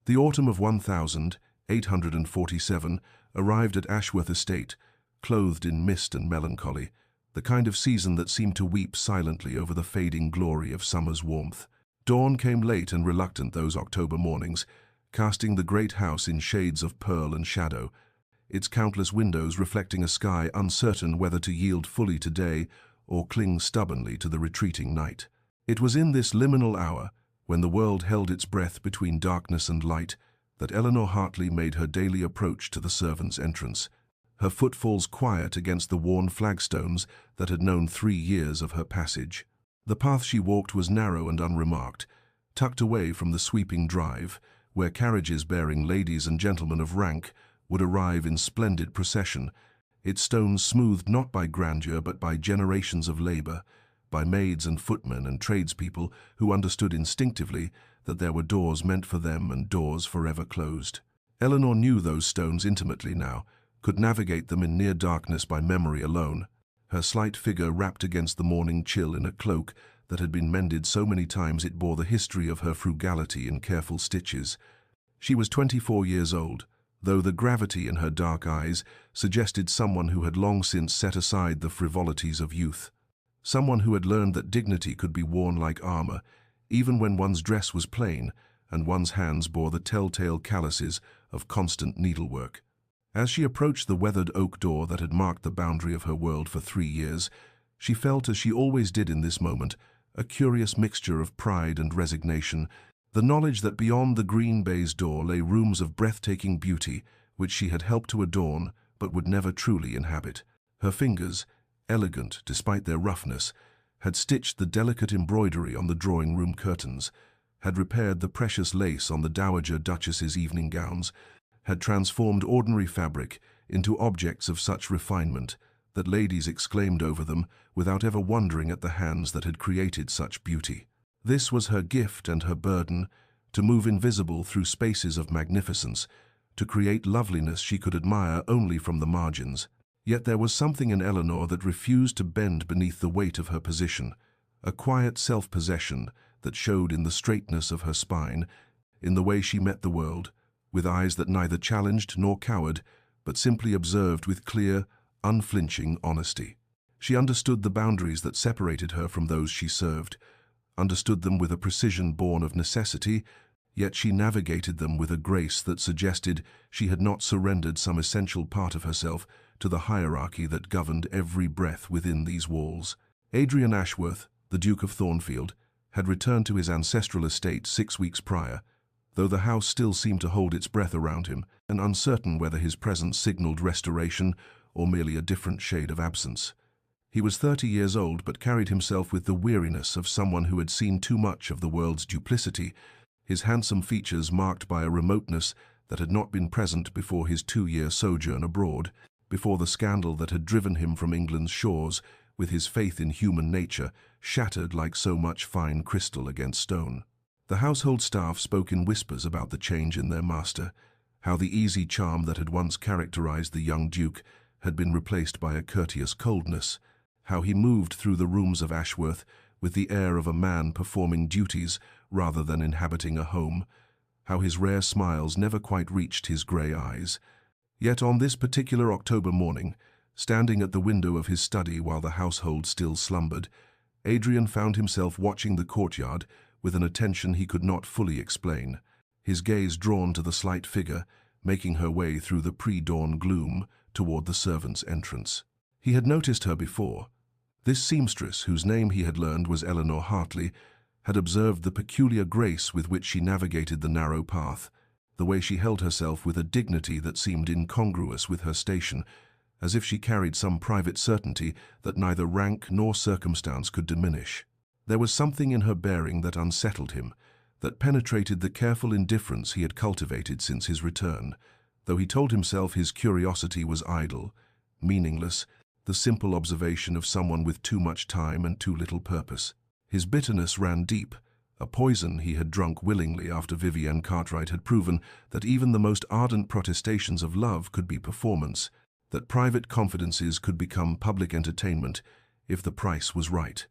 The autumn of 1847 arrived at Ashworth Estate, clothed in mist and melancholy, the kind of season that seemed to weep silently over the fading glory of summer's warmth. Dawn came late and reluctant those October mornings, casting the great house in shades of pearl and shadow, its countless windows reflecting a sky uncertain whether to yield fully to day or cling stubbornly to the retreating night. It was in this liminal hour, when the world held its breath between darkness and light, that Eleanor Hartley made her daily approach to the servants' entrance, her footfalls quiet against the worn flagstones that had known 3 years of her passage. The path she walked was narrow and unremarked, tucked away from the sweeping drive, where carriages bearing ladies and gentlemen of rank would arrive in splendid procession, its stones smoothed not by grandeur but by generations of labor, by maids and footmen and tradespeople who understood instinctively that there were doors meant for them and doors forever closed. Eleanor knew those stones intimately now, could navigate them in near darkness by memory alone, her slight figure wrapped against the morning chill in a cloak that had been mended so many times it bore the history of her frugality in careful stitches. She was 24 years old, though the gravity in her dark eyes suggested someone who had long since set aside the frivolities of youth, someone who had learned that dignity could be worn like armor, even when one's dress was plain and one's hands bore the telltale calluses of constant needlework. As she approached the weathered oak door that had marked the boundary of her world for 3 years, she felt, as she always did in this moment, a curious mixture of pride and resignation, the knowledge that beyond the green baize door lay rooms of breathtaking beauty which she had helped to adorn but would never truly inhabit. Her fingers, elegant despite their roughness, had stitched the delicate embroidery on the drawing-room curtains, had repaired the precious lace on the Dowager Duchess's evening gowns, had transformed ordinary fabric into objects of such refinement that ladies exclaimed over them without ever wondering at the hands that had created such beauty. This was her gift and her burden, to move invisible through spaces of magnificence, to create loveliness she could admire only from the margins. Yet there was something in Eleanor that refused to bend beneath the weight of her position, a quiet self-possession that showed in the straightness of her spine, in the way she met the world, with eyes that neither challenged nor cowered, but simply observed with clear, unflinching honesty. She understood the boundaries that separated her from those she served, understood them with a precision born of necessity, yet she navigated them with a grace that suggested she had not surrendered some essential part of herself to the hierarchy that governed every breath within these walls. Adrian Ashworth, the Duke of Thornfield, had returned to his ancestral estate 6 weeks prior, though the house still seemed to hold its breath around him, and uncertain whether his presence signaled restoration or merely a different shade of absence. He was 30 years old, but carried himself with the weariness of someone who had seen too much of the world's duplicity, his handsome features marked by a remoteness that had not been present before his 2-year sojourn abroad, before the scandal that had driven him from England's shores, with his faith in human nature shattered like so much fine crystal against stone. The household staff spoke in whispers about the change in their master, how the easy charm that had once characterized the young duke had been replaced by a courteous coldness, how he moved through the rooms of Ashworth with the air of a man performing duties rather than inhabiting a home, how his rare smiles never quite reached his grey eyes. Yet on this particular October morning, standing at the window of his study while the household still slumbered, Adrian found himself watching the courtyard with an attention he could not fully explain, his gaze drawn to the slight figure, making her way through the pre-dawn gloom toward the servants' entrance. He had noticed her before. This seamstress, whose name he had learned was Eleanor Hartley, had observed the peculiar grace with which she navigated the narrow path, the way she held herself with a dignity that seemed incongruous with her station, as if she carried some private certainty that neither rank nor circumstance could diminish. There was something in her bearing that unsettled him, that penetrated the careful indifference he had cultivated since his return, though he told himself his curiosity was idle, meaningless, the simple observation of someone with too much time and too little purpose. His bitterness ran deep, a poison he had drunk willingly after Vivienne Cartwright had proven that even the most ardent protestations of love could be performance, that private confidences could become public entertainment if the price was right,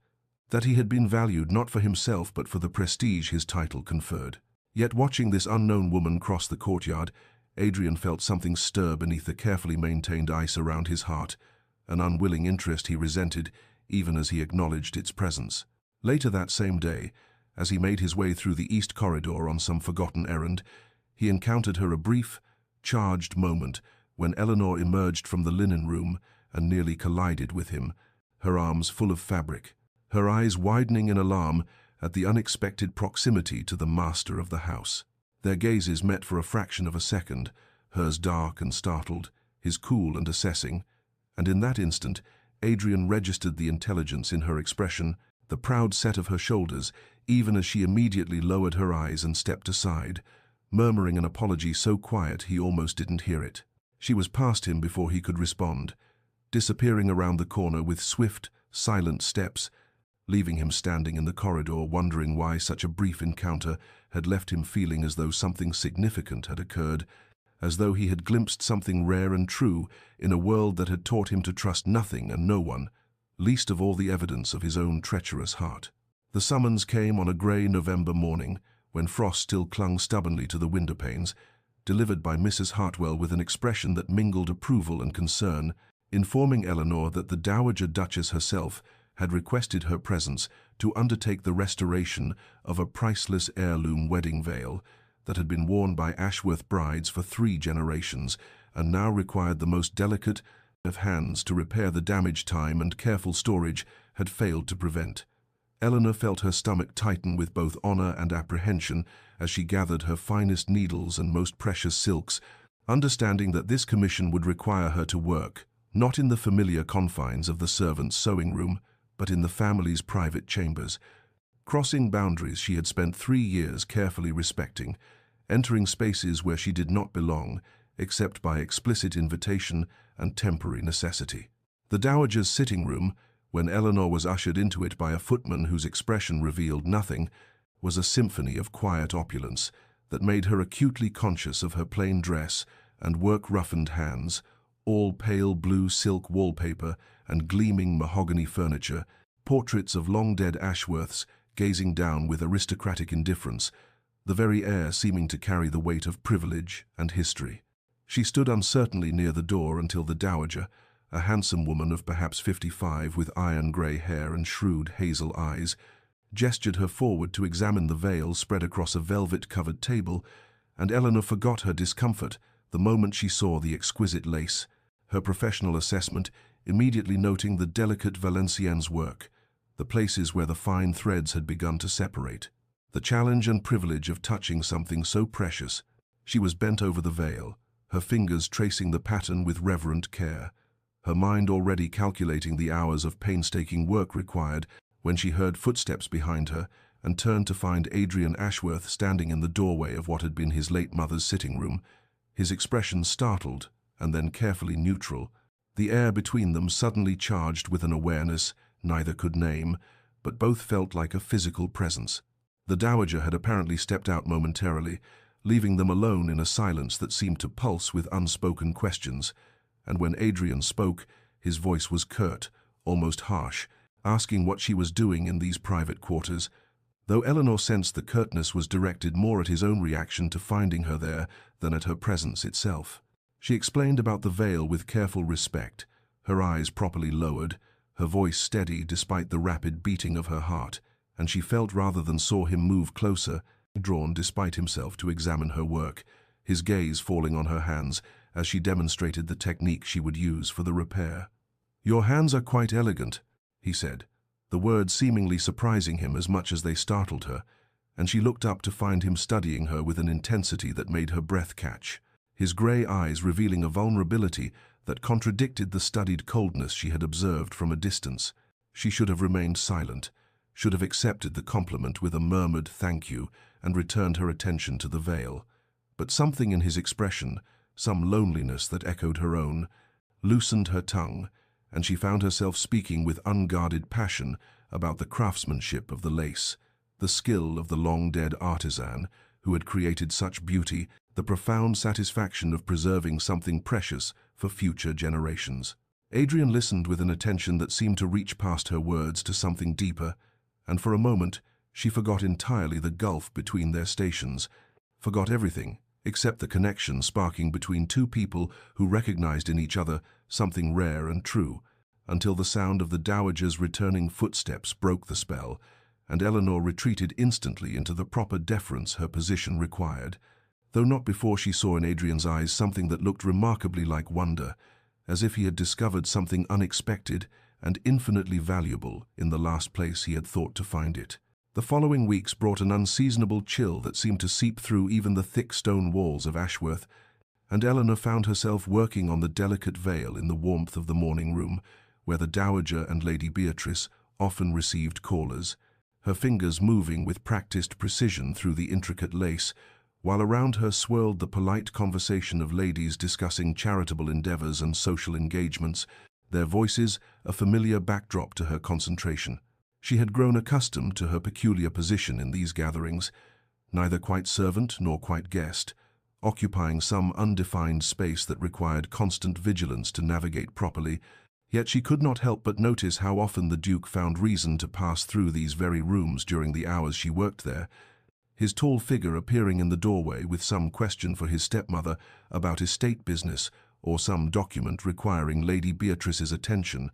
that he had been valued not for himself but for the prestige his title conferred. Yet watching this unknown woman cross the courtyard, Adrian felt something stir beneath the carefully maintained ice around his heart, an unwilling interest he resented even as he acknowledged its presence. Later that same day, as he made his way through the East Corridor on some forgotten errand, he encountered her a brief, charged moment when Eleanor emerged from the linen room and nearly collided with him, her arms full of fabric, her eyes widening in alarm at the unexpected proximity to the master of the house. Their gazes met for a fraction of a second, hers dark and startled, his cool and assessing, and in that instant, Adrian registered the intelligence in her expression, the proud set of her shoulders, even as she immediately lowered her eyes and stepped aside, murmuring an apology so quiet he almost didn't hear it. She was past him before he could respond, disappearing around the corner with swift, silent steps, leaving him standing in the corridor wondering why such a brief encounter had left him feeling as though something significant had occurred, as though he had glimpsed something rare and true in a world that had taught him to trust nothing and no one, least of all the evidence of his own treacherous heart. The summons came on a grey November morning, when frost still clung stubbornly to the window panes, delivered by Mrs. Hartwell with an expression that mingled approval and concern, informing Eleanor that the Dowager Duchess herself had requested her presence to undertake the restoration of a priceless heirloom wedding veil that had been worn by Ashworth brides for 3 generations and now required the most delicate of hands to repair the damage time and careful storage had failed to prevent. Eleanor felt her stomach tighten with both honor and apprehension as she gathered her finest needles and most precious silks, understanding that this commission would require her to work, not in the familiar confines of the servants' sewing room, but in the family's private chambers, crossing boundaries she had spent 3 years carefully respecting, entering spaces where she did not belong, except by explicit invitation and temporary necessity. The Dowager's sitting room, when Eleanor was ushered into it by a footman whose expression revealed nothing, was a symphony of quiet opulence that made her acutely conscious of her plain dress and work-roughened hands, all pale blue silk wallpaper and gleaming mahogany furniture, portraits of long-dead Ashworths gazing down with aristocratic indifference, the very air seeming to carry the weight of privilege and history. She stood uncertainly near the door until the Dowager, a handsome woman of perhaps 55 with iron-grey hair and shrewd hazel eyes, gestured her forward to examine the veil spread across a velvet-covered table, and Eleanor forgot her discomfort the moment she saw the exquisite lace, her professional assessment immediately noting the delicate Valenciennes work, the places where the fine threads had begun to separate. The challenge and privilege of touching something so precious. She was bent over the veil, her fingers tracing the pattern with reverent care, her mind already calculating the hours of painstaking work required when she heard footsteps behind her and turned to find Adrian Ashworth standing in the doorway of what had been his late mother's sitting room, his expression startled and then carefully neutral, the air between them suddenly charged with an awareness neither could name, but both felt like a physical presence. The Dowager had apparently stepped out momentarily, leaving them alone in a silence that seemed to pulse with unspoken questions, and when Adrian spoke, his voice was curt, almost harsh, asking what she was doing in these private quarters, though Eleanor sensed the curtness was directed more at his own reaction to finding her there than at her presence itself. She explained about the veil with careful respect, her eyes properly lowered, her voice steady despite the rapid beating of her heart, and she felt rather than saw him move closer, drawn despite himself to examine her work, his gaze falling on her hands as she demonstrated the technique she would use for the repair. "Your hands are quite elegant," he said, the words seemingly surprising him as much as they startled her, and she looked up to find him studying her with an intensity that made her breath catch, his grey eyes revealing a vulnerability that contradicted the studied coldness she had observed from a distance. She should have remained silent, should have accepted the compliment with a murmured thank you and returned her attention to the veil. But something in his expression, some loneliness that echoed her own, loosened her tongue, and she found herself speaking with unguarded passion about the craftsmanship of the lace, the skill of the long-dead artisan who had created such beauty, the profound satisfaction of preserving something precious for future generations. Adrian listened with an attention that seemed to reach past her words to something deeper, and for a moment She forgot entirely the gulf between their stations, forgot everything except the connection sparking between two people who recognized in each other something rare and true, until the sound of the dowager's returning footsteps broke the spell, and Eleanor retreated instantly into the proper deference her position required, though not before she saw in Adrian's eyes something that looked remarkably like wonder, as if he had discovered something unexpected and infinitely valuable in the last place he had thought to find it. The following weeks brought an unseasonable chill that seemed to seep through even the thick stone walls of Ashworth, and Eleanor found herself working on the delicate veil in the warmth of the morning room, where the Dowager and Lady Beatrice often received callers, her fingers moving with practiced precision through the intricate lace, while around her swirled the polite conversation of ladies discussing charitable endeavors and social engagements, their voices a familiar backdrop to her concentration. She had grown accustomed to her peculiar position in these gatherings, neither quite servant nor quite guest, occupying some undefined space that required constant vigilance to navigate properly, yet she could not help but notice how often the Duke found reason to pass through these very rooms during the hours she worked there, his tall figure appearing in the doorway with some question for his stepmother about estate business or some document requiring Lady Beatrice's attention,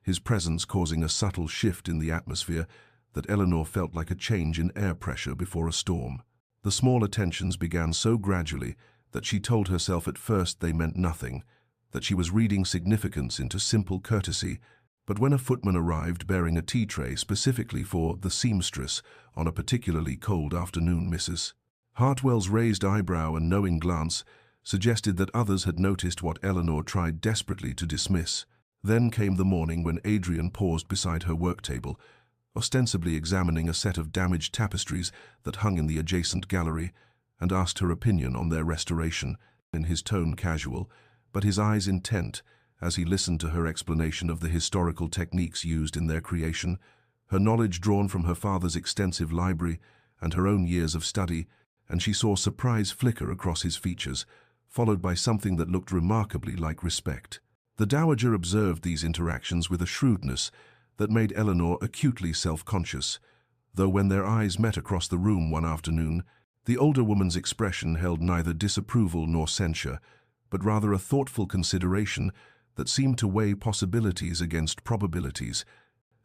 his presence causing a subtle shift in the atmosphere that Eleanor felt like a change in air pressure before a storm. The small attentions began so gradually that she told herself at first they meant nothing, that she was reading significance into simple courtesy, but when a footman arrived bearing a tea tray specifically for the seamstress on a particularly cold afternoon, Mrs. Hartwell's raised eyebrow and knowing glance suggested that others had noticed what Eleanor tried desperately to dismiss. Then came the morning when Adrian paused beside her work table, ostensibly examining a set of damaged tapestries that hung in the adjacent gallery, and asked her opinion on their restoration, in his tone casual, but his eyes intent, as he listened to her explanation of the historical techniques used in their creation, her knowledge drawn from her father's extensive library and her own years of study, and she saw surprise flicker across his features, followed by something that looked remarkably like respect. The Dowager observed these interactions with a shrewdness that made Eleanor acutely self-conscious, though when their eyes met across the room one afternoon, the older woman's expression held neither disapproval nor censure, but rather a thoughtful consideration that seemed to weigh possibilities against probabilities,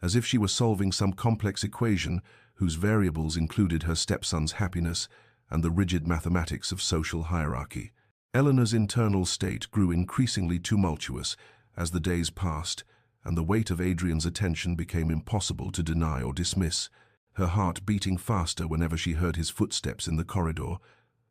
as if she were solving some complex equation whose variables included her stepson's happiness and the rigid mathematics of social hierarchy. Eleanor's internal state grew increasingly tumultuous as the days passed, and the weight of Adrian's attention became impossible to deny or dismiss, her heart beating faster whenever she heard his footsteps in the corridor,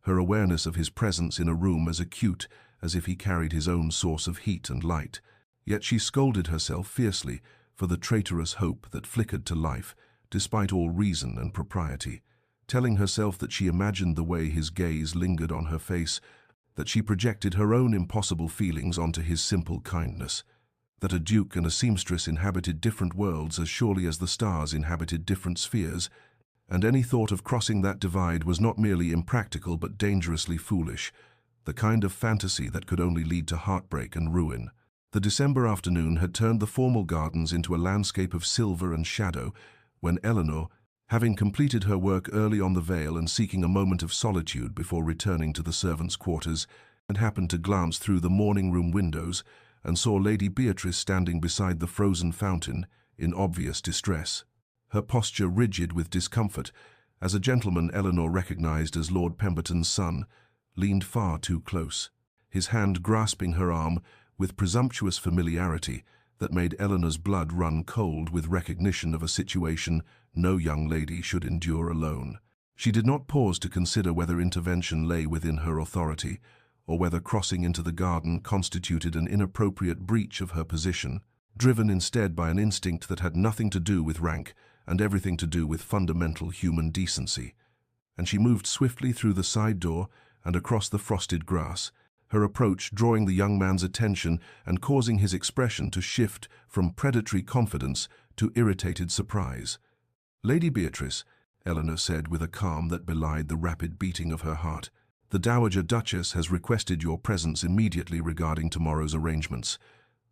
her awareness of his presence in a room as acute as if he carried his own source of heat and light. Yet she scolded herself fiercely for the traitorous hope that flickered to life, despite all reason and propriety, telling herself that she imagined the way his gaze lingered on her face, that she projected her own impossible feelings onto his simple kindness, that a duke and a seamstress inhabited different worlds as surely as the stars inhabited different spheres, and any thought of crossing that divide was not merely impractical but dangerously foolish, the kind of fantasy that could only lead to heartbreak and ruin. The December afternoon had turned the formal gardens into a landscape of silver and shadow, when Eleanor, having completed her work early on the Vale and seeking a moment of solitude before returning to the servants' quarters, and happened to glance through the morning-room windows and saw Lady Beatrice standing beside the frozen fountain in obvious distress, her posture rigid with discomfort, as a gentleman Eleanor recognized as Lord Pemberton's son leaned far too close, his hand grasping her arm with presumptuous familiarity that made Eleanor's blood run cold with recognition of a situation no young lady should endure alone. She did not pause to consider whether intervention lay within her authority, or whether crossing into the garden constituted an inappropriate breach of her position, driven instead by an instinct that had nothing to do with rank and everything to do with fundamental human decency. And she moved swiftly through the side door and across the frosted grass, her approach drawing the young man's attention and causing his expression to shift from predatory confidence to irritated surprise. "Lady Beatrice," Eleanor said with a calm that belied the rapid beating of her heart, "the Dowager Duchess has requested your presence immediately regarding tomorrow's arrangements."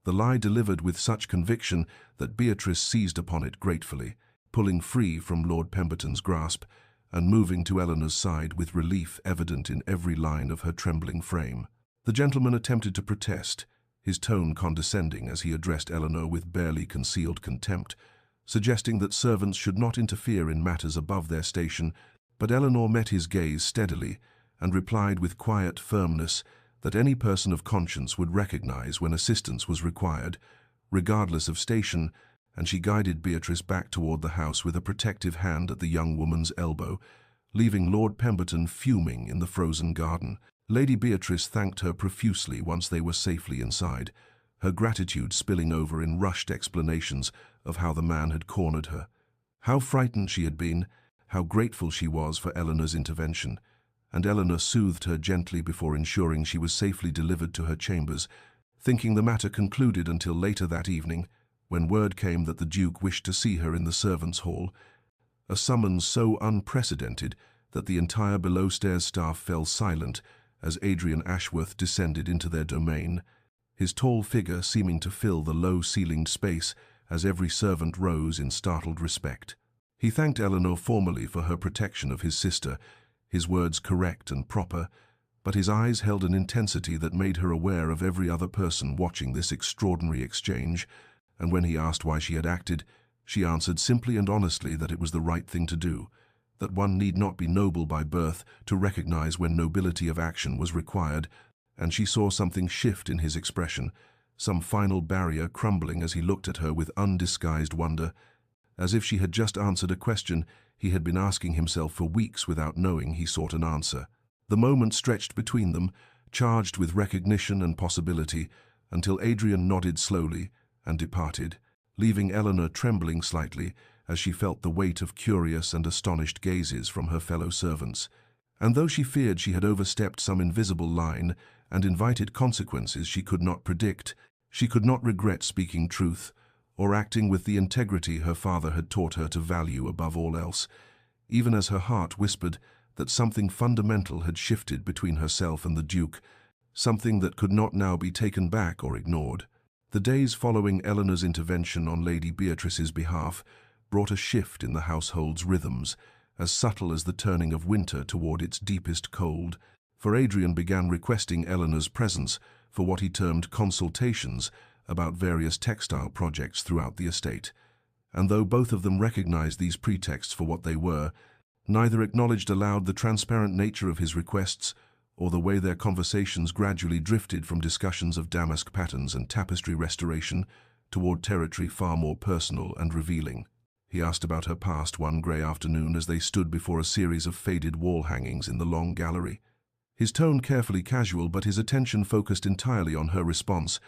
The lie delivered with such conviction that Beatrice seized upon it gratefully. pulling free from Lord Pemberton's grasp and moving to Eleanor's side with relief evident in every line of her trembling frame. The gentleman attempted to protest, his tone condescending as he addressed Eleanor with barely concealed contempt, suggesting that servants should not interfere in matters above their station, but Eleanor met his gaze steadily and replied with quiet firmness that any person of conscience would recognize when assistance was required, regardless of station, and she guided Beatrice back toward the house with a protective hand at the young woman's elbow, leaving Lord Pemberton fuming in the frozen garden. Lady Beatrice thanked her profusely once they were safely inside, her gratitude spilling over in rushed explanations of how the man had cornered her. How frightened she had been, how grateful she was for Eleanor's intervention, and Eleanor soothed her gently before ensuring she was safely delivered to her chambers, thinking the matter concluded until later that evening, when word came that the Duke wished to see her in the servants' hall, a summons so unprecedented that the entire below-stairs staff fell silent as Adrian Ashworth descended into their domain, his tall figure seeming to fill the low-ceilinged space as every servant rose in startled respect. He thanked Eleanor formally for her protection of his sister, his words correct and proper, but his eyes held an intensity that made her aware of every other person watching this extraordinary exchange, and when he asked why she had acted, she answered simply and honestly that it was the right thing to do, that one need not be noble by birth to recognize when nobility of action was required, and she saw something shift in his expression, some final barrier crumbling as he looked at her with undisguised wonder, as if she had just answered a question he had been asking himself for weeks without knowing he sought an answer. The moment stretched between them, charged with recognition and possibility, until Adrian nodded slowly and departed, leaving Eleanor trembling slightly as she felt the weight of curious and astonished gazes from her fellow servants. And though she feared she had overstepped some invisible line and invited consequences she could not predict, she could not regret speaking truth or acting with the integrity her father had taught her to value above all else, even as her heart whispered that something fundamental had shifted between herself and the Duke, something that could not now be taken back or ignored. The days following Eleanor's intervention on Lady Beatrice's behalf brought a shift in the household's rhythms, as subtle as the turning of winter toward its deepest cold, for Adrian began requesting Eleanor's presence for what he termed consultations about various textile projects throughout the estate. And though both of them recognized these pretexts for what they were, neither acknowledged aloud the transparent nature of his requests or the way their conversations gradually drifted from discussions of damask patterns and tapestry restoration toward territory far more personal and revealing. He asked about her past one grey afternoon as they stood before a series of faded wall hangings in the long gallery. His tone carefully casual, but his attention focused entirely on her response,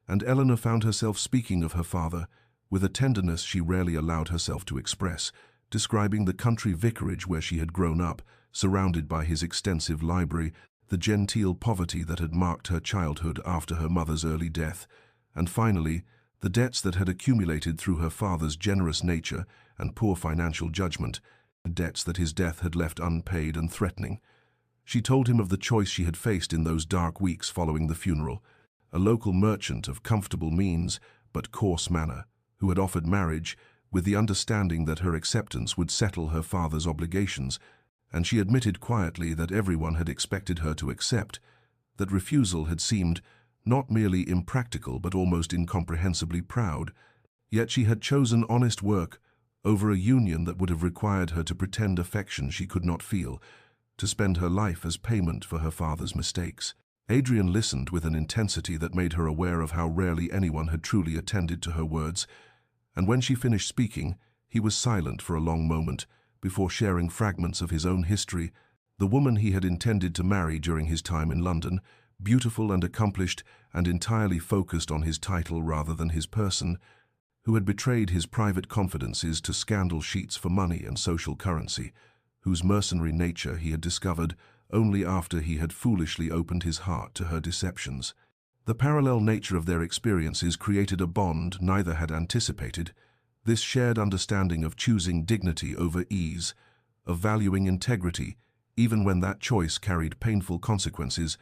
and Eleanor found herself speaking of her father with a tenderness she rarely allowed herself to express, describing the country vicarage where she had grown up, surrounded by his extensive library, the genteel poverty that had marked her childhood after her mother's early death, and finally, the debts that had accumulated through her father's generous nature and poor financial judgment, debts that his death had left unpaid and threatening. She told him of the choice she had faced in those dark weeks following the funeral, a local merchant of comfortable means but coarse manner, who had offered marriage with the understanding that her acceptance would settle her father's obligations, and she admitted quietly that everyone had expected her to accept, that refusal had seemed not merely impractical but almost incomprehensibly proud, yet she had chosen honest work over a union that would have required her to pretend affection she could not feel, to spend her life as payment for her father's mistakes. Adrian listened with an intensity that made her aware of how rarely anyone had truly attended to her words, and when she finished speaking, he was silent for a long moment before sharing fragments of his own history. The woman he had intended to marry during his time in London, beautiful and accomplished and entirely focused on his title rather than his person, who had betrayed his private confidences to scandal sheets for money and social currency, whose mercenary nature he had discovered only after he had foolishly opened his heart to her deceptions. The parallel nature of their experiences created a bond neither had anticipated, this shared understanding of choosing dignity over ease, of valuing integrity, even when that choice carried painful consequences,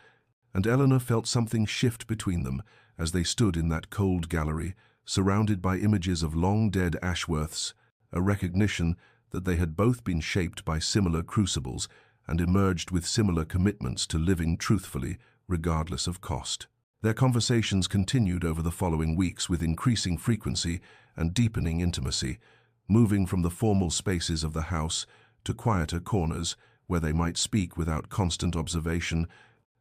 and Eleanor felt something shift between them as they stood in that cold gallery, surrounded by images of long-dead Ashworths, a recognition that they had both been shaped by similar crucibles and emerged with similar commitments to living truthfully, regardless of cost. Their conversations continued over the following weeks with increasing frequency and deepening intimacy, moving from the formal spaces of the house to quieter corners where they might speak without constant observation.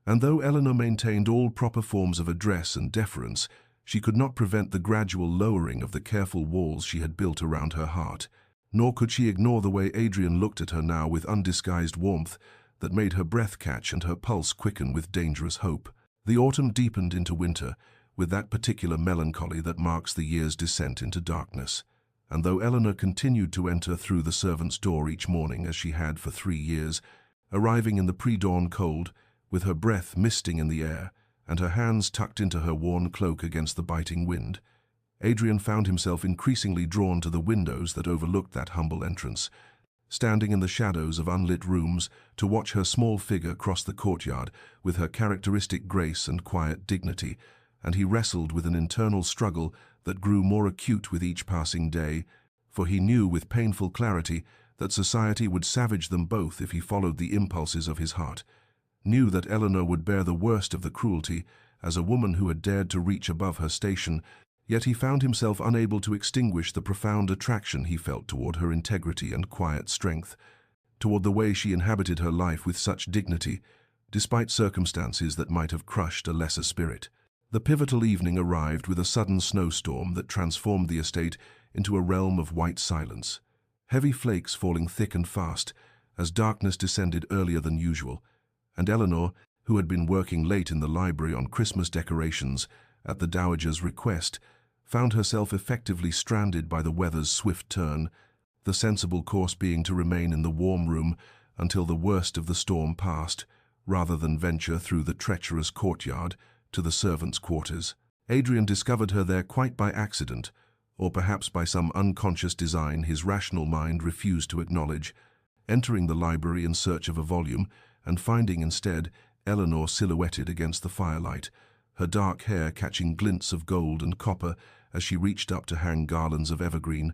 And though Eleanor maintained all proper forms of address and deference, she could not prevent the gradual lowering of the careful walls she had built around her heart. Nor could she ignore the way Adrian looked at her now with undisguised warmth that made her breath catch and her pulse quicken with dangerous hope. The autumn deepened into winter, with that particular melancholy that marks the year's descent into darkness. And though Eleanor continued to enter through the servant's door each morning as she had for 3 years, arriving in the pre-dawn cold, with her breath misting in the air, and her hands tucked into her worn cloak against the biting wind, Adrian found himself increasingly drawn to the windows that overlooked that humble entrance, standing in the shadows of unlit rooms to watch her small figure cross the courtyard with her characteristic grace and quiet dignity, and he wrestled with an internal struggle that grew more acute with each passing day, for he knew with painful clarity that society would savage them both if he followed the impulses of his heart, knew that Eleanor would bear the worst of the cruelty as a woman who had dared to reach above her station, yet he found himself unable to extinguish the profound attraction he felt toward her integrity and quiet strength, toward the way she inhabited her life with such dignity, despite circumstances that might have crushed a lesser spirit. The pivotal evening arrived with a sudden snowstorm that transformed the estate into a realm of white silence, heavy flakes falling thick and fast as darkness descended earlier than usual, and Eleanor, who had been working late in the library on Christmas decorations at the Dowager's request, found herself effectively stranded by the weather's swift turn, the sensible course being to remain in the warm room until the worst of the storm passed, rather than venture through the treacherous courtyard to the servants' quarters. Adrian discovered her there quite by accident, or perhaps by some unconscious design his rational mind refused to acknowledge, entering the library in search of a volume and finding instead Eleanor silhouetted against the firelight, her dark hair catching glints of gold and copper as she reached up to hang garlands of evergreen,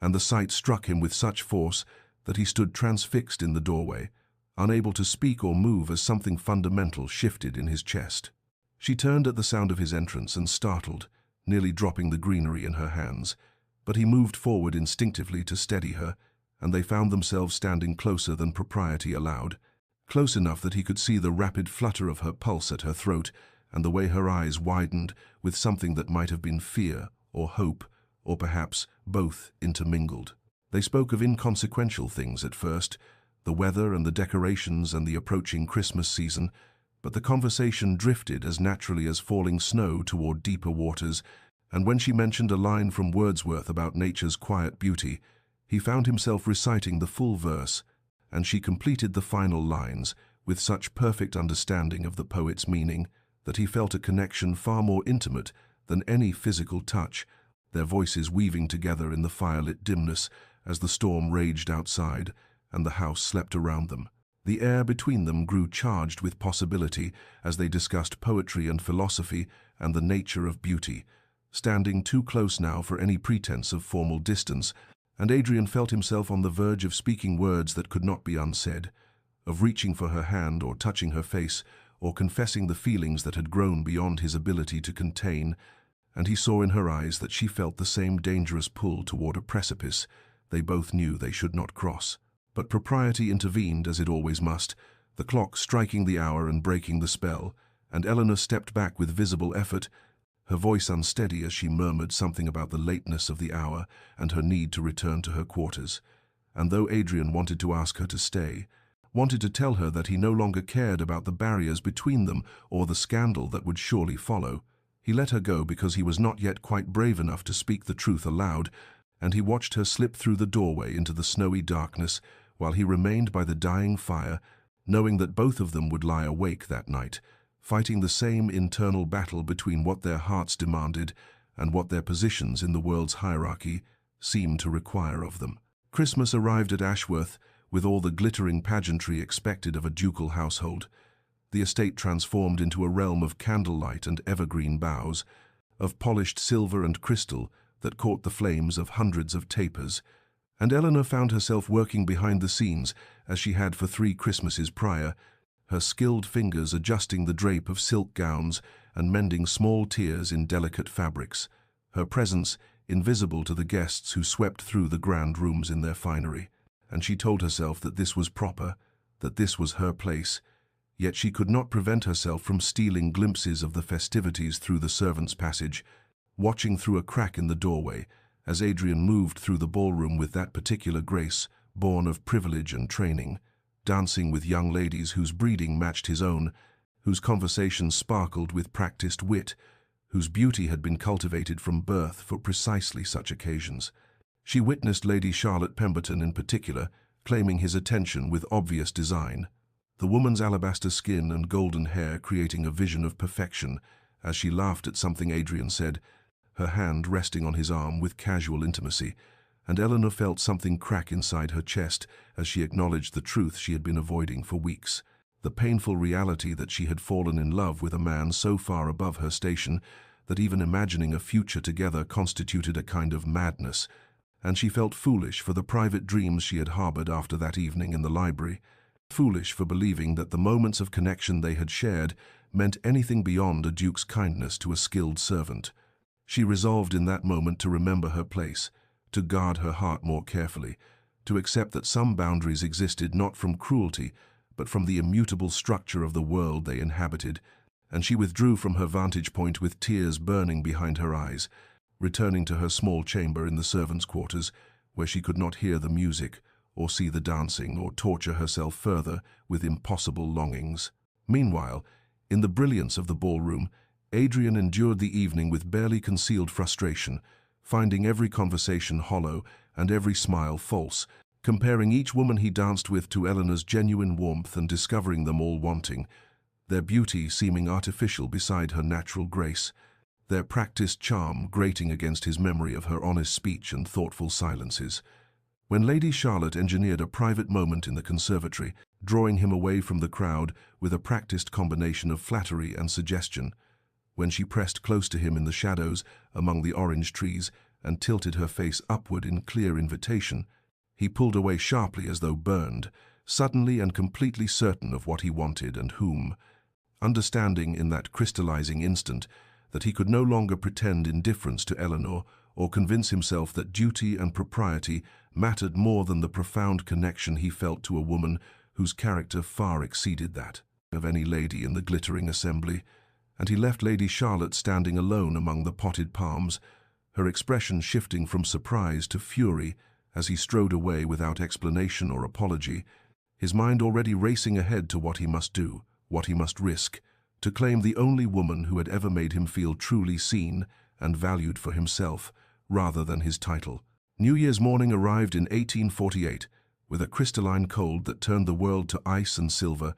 and the sight struck him with such force that he stood transfixed in the doorway, unable to speak or move as something fundamental shifted in his chest. She turned at the sound of his entrance and startled, nearly dropping the greenery in her hands, but he moved forward instinctively to steady her, and they found themselves standing closer than propriety allowed, close enough that he could see the rapid flutter of her pulse at her throat and the way her eyes widened with something that might have been fear or hope, or perhaps both intermingled. They spoke of inconsequential things at first, the weather and the decorations and the approaching Christmas season, but the conversation drifted as naturally as falling snow toward deeper waters, and when she mentioned a line from Wordsworth about nature's quiet beauty, he found himself reciting the full verse, and she completed the final lines with such perfect understanding of the poet's meaning that he felt a connection far more intimate than any physical touch, their voices weaving together in the firelit dimness as the storm raged outside and the house slept around them. The air between them grew charged with possibility as they discussed poetry and philosophy and the nature of beauty, standing too close now for any pretense of formal distance, and Adrian felt himself on the verge of speaking words that could not be unsaid, of reaching for her hand or touching her face, or confessing the feelings that had grown beyond his ability to contain, and he saw in her eyes that she felt the same dangerous pull toward a precipice they both knew they should not cross. But propriety intervened, as it always must, the clock striking the hour and breaking the spell, and Eleanor stepped back with visible effort, her voice unsteady as she murmured something about the lateness of the hour and her need to return to her quarters. And though Adrian wanted to ask her to stay, wanted to tell her that he no longer cared about the barriers between them or the scandal that would surely follow, he let her go because he was not yet quite brave enough to speak the truth aloud, and he watched her slip through the doorway into the snowy darkness while he remained by the dying fire, knowing that both of them would lie awake that night, fighting the same internal battle between what their hearts demanded and what their positions in the world's hierarchy seemed to require of them. Christmas arrived at Ashworth with all the glittering pageantry expected of a ducal household. The estate transformed into a realm of candlelight and evergreen boughs, of polished silver and crystal that caught the flames of hundreds of tapers, And Eleanor found herself working behind the scenes, as she had for 3 Christmases prior, her skilled fingers adjusting the drape of silk gowns and mending small tears in delicate fabrics, her presence invisible to the guests who swept through the grand rooms in their finery. And she told herself that this was proper, that this was her place, yet she could not prevent herself from stealing glimpses of the festivities through the servants' passage, watching through a crack in the doorway, as Adrian moved through the ballroom with that particular grace, born of privilege and training, dancing with young ladies whose breeding matched his own, whose conversation sparkled with practiced wit, whose beauty had been cultivated from birth for precisely such occasions. She witnessed Lady Charlotte Pemberton in particular, claiming his attention with obvious design, the woman's alabaster skin and golden hair creating a vision of perfection, as she laughed at something Adrian said, her hand resting on his arm with casual intimacy, and Eleanor felt something crack inside her chest as she acknowledged the truth she had been avoiding for weeks, the painful reality that she had fallen in love with a man so far above her station that even imagining a future together constituted a kind of madness, and she felt foolish for the private dreams she had harbored after that evening in the library, foolish for believing that the moments of connection they had shared meant anything beyond a duke's kindness to a skilled servant. She resolved in that moment to remember her place, to guard her heart more carefully, to accept that some boundaries existed not from cruelty, but from the immutable structure of the world they inhabited, and she withdrew from her vantage point with tears burning behind her eyes, returning to her small chamber in the servants' quarters, where she could not hear the music, or see the dancing, or torture herself further with impossible longings. Meanwhile, in the brilliance of the ballroom, Adrian endured the evening with barely concealed frustration, finding every conversation hollow and every smile false, comparing each woman he danced with to Eleanor's genuine warmth and discovering them all wanting, their beauty seeming artificial beside her natural grace, their practiced charm grating against his memory of her honest speech and thoughtful silences. When Lady Charlotte engineered a private moment in the conservatory, drawing him away from the crowd with a practiced combination of flattery and suggestion, when she pressed close to him in the shadows among the orange trees and tilted her face upward in clear invitation, he pulled away sharply as though burned, suddenly and completely certain of what he wanted and whom, understanding in that crystallizing instant that he could no longer pretend indifference to Eleanor or convince himself that duty and propriety mattered more than the profound connection he felt to a woman whose character far exceeded that of any lady in the glittering assembly, and he left Lady Charlotte standing alone among the potted palms, her expression shifting from surprise to fury as he strode away without explanation or apology, his mind already racing ahead to what he must do, what he must risk, to claim the only woman who had ever made him feel truly seen and valued for himself, rather than his title. New Year's morning arrived in 1848, with a crystalline cold that turned the world to ice and silver,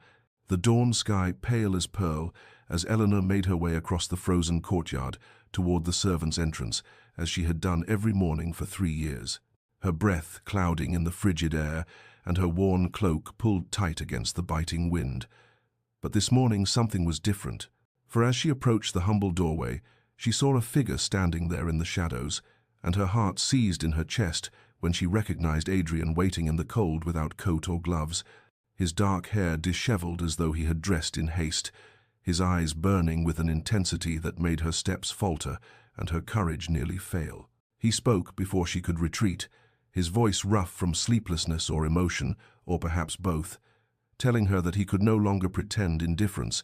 the dawn sky pale as pearl, as Eleanor made her way across the frozen courtyard toward the servants' entrance, as she had done every morning for 3 years, her breath clouding in the frigid air and her worn cloak pulled tight against the biting wind. But this morning something was different, for as she approached the humble doorway, she saw a figure standing there in the shadows, and her heart seized in her chest when she recognized Adrian waiting in the cold without coat or gloves, his dark hair disheveled as though he had dressed in haste, his eyes burning with an intensity that made her steps falter and her courage nearly fail. He spoke before she could retreat, his voice rough from sleeplessness or emotion, or perhaps both, telling her that he could no longer pretend indifference,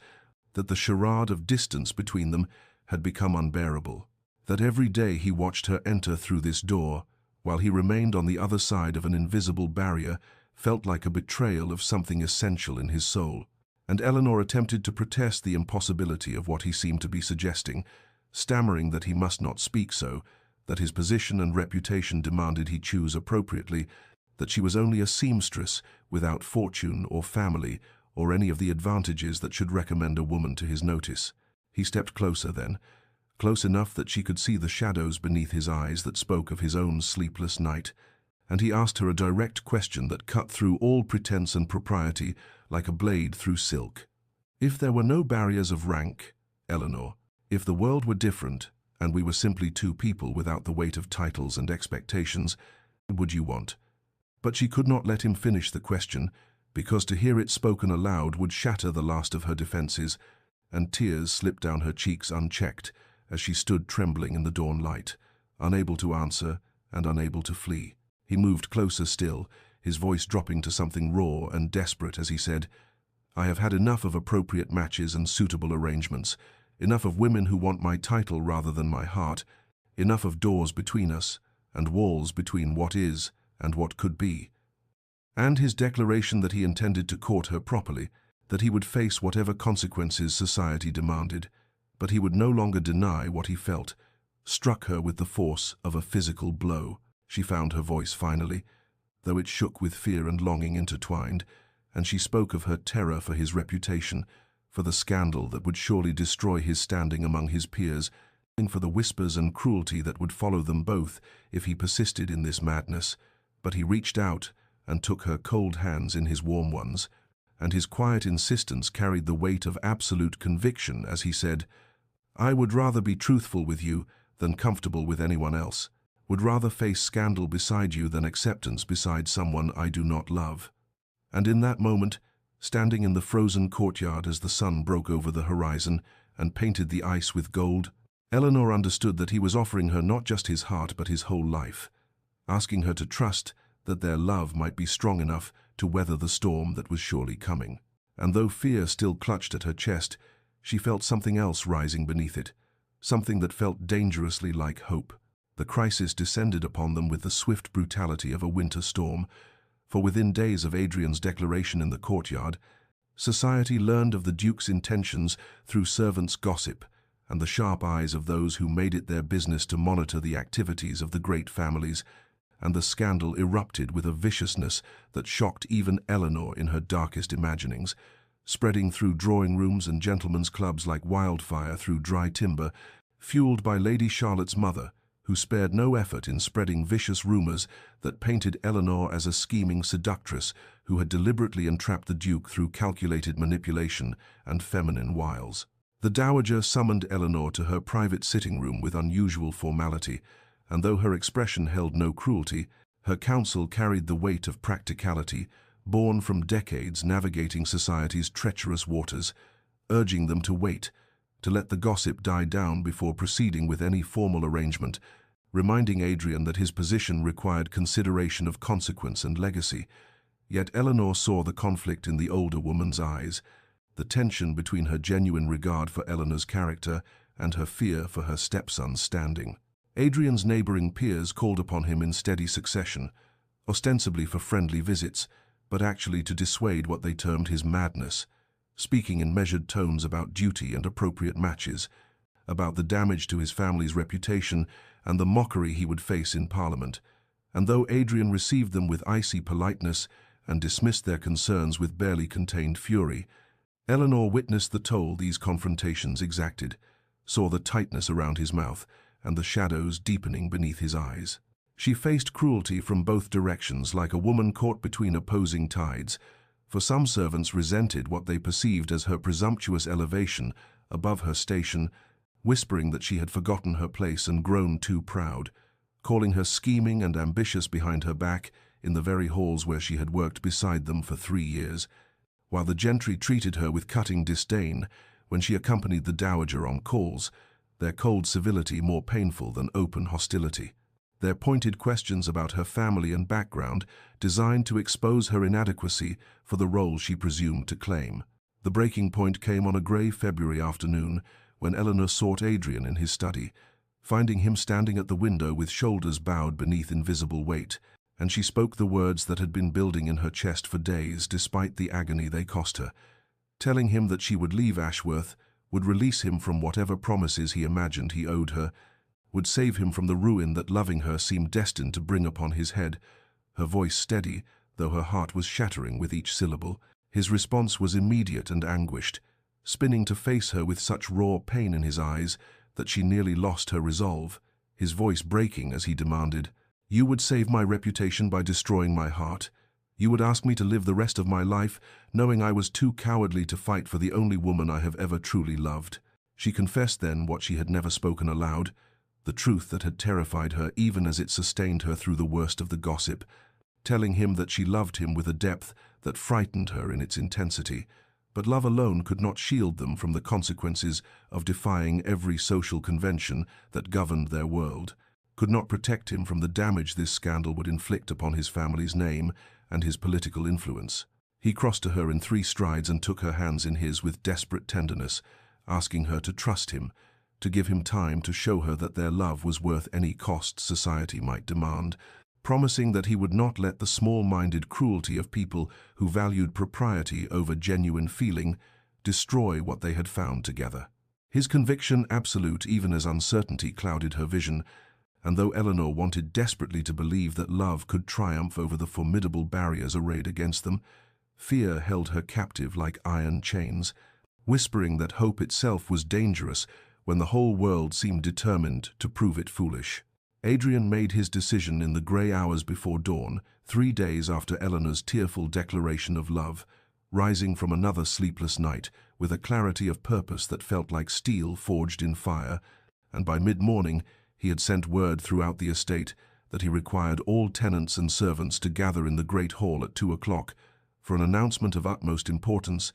that the charade of distance between them had become unbearable, that every day he watched her enter through this door, while he remained on the other side of an invisible barrier, felt like a betrayal of something essential in his soul. And Eleanor attempted to protest the impossibility of what he seemed to be suggesting, stammering that he must not speak so, that his position and reputation demanded he choose appropriately, that she was only a seamstress without fortune or family or any of the advantages that should recommend a woman to his notice. He stepped closer then, close enough that she could see the shadows beneath his eyes that spoke of his own sleepless night, and he asked her a direct question that cut through all pretense and propriety like a blade through silk. If there were no barriers of rank, Eleanor, if the world were different, and we were simply two people without the weight of titles and expectations, what would you want? But she could not let him finish the question, because to hear it spoken aloud would shatter the last of her defenses, and tears slipped down her cheeks unchecked as she stood trembling in the dawn light, unable to answer and unable to flee. He moved closer still, his voice dropping to something raw and desperate as he said, "I have had enough of appropriate matches and suitable arrangements, enough of women who want my title rather than my heart, enough of doors between us and walls between what is and what could be." And his declaration that he intended to court her properly, that he would face whatever consequences society demanded, but he would no longer deny what he felt, struck her with the force of a physical blow. She found her voice finally, though it shook with fear and longing intertwined, and she spoke of her terror for his reputation, for the scandal that would surely destroy his standing among his peers, and for the whispers and cruelty that would follow them both if he persisted in this madness. But he reached out and took her cold hands in his warm ones, and his quiet insistence carried the weight of absolute conviction as he said, "I would rather be truthful with you than comfortable with anyone else, would rather face scandal beside you than acceptance beside someone I do not love." And in that moment, standing in the frozen courtyard as the sun broke over the horizon and painted the ice with gold, Eleanor understood that he was offering her not just his heart but his whole life, asking her to trust that their love might be strong enough to weather the storm that was surely coming. And though fear still clutched at her chest, she felt something else rising beneath it, something that felt dangerously like hope. The crisis descended upon them with the swift brutality of a winter storm, for within days of Adrian's declaration in the courtyard, society learned of the Duke's intentions through servants' gossip and the sharp eyes of those who made it their business to monitor the activities of the great families, and the scandal erupted with a viciousness that shocked even Eleanor in her darkest imaginings, spreading through drawing rooms and gentlemen's clubs like wildfire through dry timber, fueled by Lady Charlotte's mother, who spared no effort in spreading vicious rumors that painted Eleanor as a scheming seductress who had deliberately entrapped the Duke through calculated manipulation and feminine wiles. The Dowager summoned Eleanor to her private sitting room with unusual formality, and though her expression held no cruelty, her counsel carried the weight of practicality, born from decades navigating society's treacherous waters, urging them to wait, to let the gossip die down before proceeding with any formal arrangement, reminding Adrian that his position required consideration of consequence and legacy. Yet Eleanor saw the conflict in the older woman's eyes, the tension between her genuine regard for Eleanor's character and her fear for her stepson's standing. Adrian's neighboring peers called upon him in steady succession, ostensibly for friendly visits, but actually to dissuade what they termed his madness, speaking in measured tones about duty and appropriate matches, about the damage to his family's reputation and the mockery he would face in Parliament. And though Adrian received them with icy politeness and dismissed their concerns with barely contained fury, Eleanor witnessed the toll these confrontations exacted, saw the tightness around his mouth and the shadows deepening beneath his eyes. She faced cruelty from both directions like a woman caught between opposing tides, for some servants resented what they perceived as her presumptuous elevation above her station, whispering that she had forgotten her place and grown too proud, calling her scheming and ambitious behind her back in the very halls where she had worked beside them for 3 years, while the gentry treated her with cutting disdain when she accompanied the Dowager on calls, their cold civility more painful than open hostility. Their pointed questions about her family and background designed to expose her inadequacy for the role she presumed to claim. The breaking point came on a grey February afternoon when Eleanor sought Adrian in his study, finding him standing at the window with shoulders bowed beneath invisible weight, and she spoke the words that had been building in her chest for days despite the agony they cost her, telling him that she would leave Ashworth, would release him from whatever promises he imagined he owed her, would save him from the ruin that loving her seemed destined to bring upon his head, her voice steady, though her heart was shattering with each syllable. His response was immediate and anguished, spinning to face her with such raw pain in his eyes that she nearly lost her resolve, his voice breaking as he demanded, "You would save my reputation by destroying my heart? You would ask me to live the rest of my life knowing I was too cowardly to fight for the only woman I have ever truly loved?" She confessed then what she had never spoken aloud, the truth that had terrified her even as it sustained her through the worst of the gossip. telling him that she loved him with a depth that frightened her in its intensity. But love alone could not shield them from the consequences of defying every social convention that governed their world, could not protect him from the damage this scandal would inflict upon his family's name and his political influence. He crossed to her in 3 strides and took her hands in his with desperate tenderness, asking her to trust him, to give him time to show her that their love was worth any cost society might demand, promising that he would not let the small-minded cruelty of people who valued propriety over genuine feeling destroy what they had found together. His conviction absolute even as uncertainty clouded her vision, and though Eleanor wanted desperately to believe that love could triumph over the formidable barriers arrayed against them, fear held her captive like iron chains, whispering that hope itself was dangerous when the whole world seemed determined to prove it foolish. Adrian made his decision in the grey hours before dawn, 3 days after Eleanor's tearful declaration of love, rising from another sleepless night with a clarity of purpose that felt like steel forged in fire, and by mid-morning he had sent word throughout the estate that he required all tenants and servants to gather in the great hall at 2 o'clock for an announcement of utmost importance,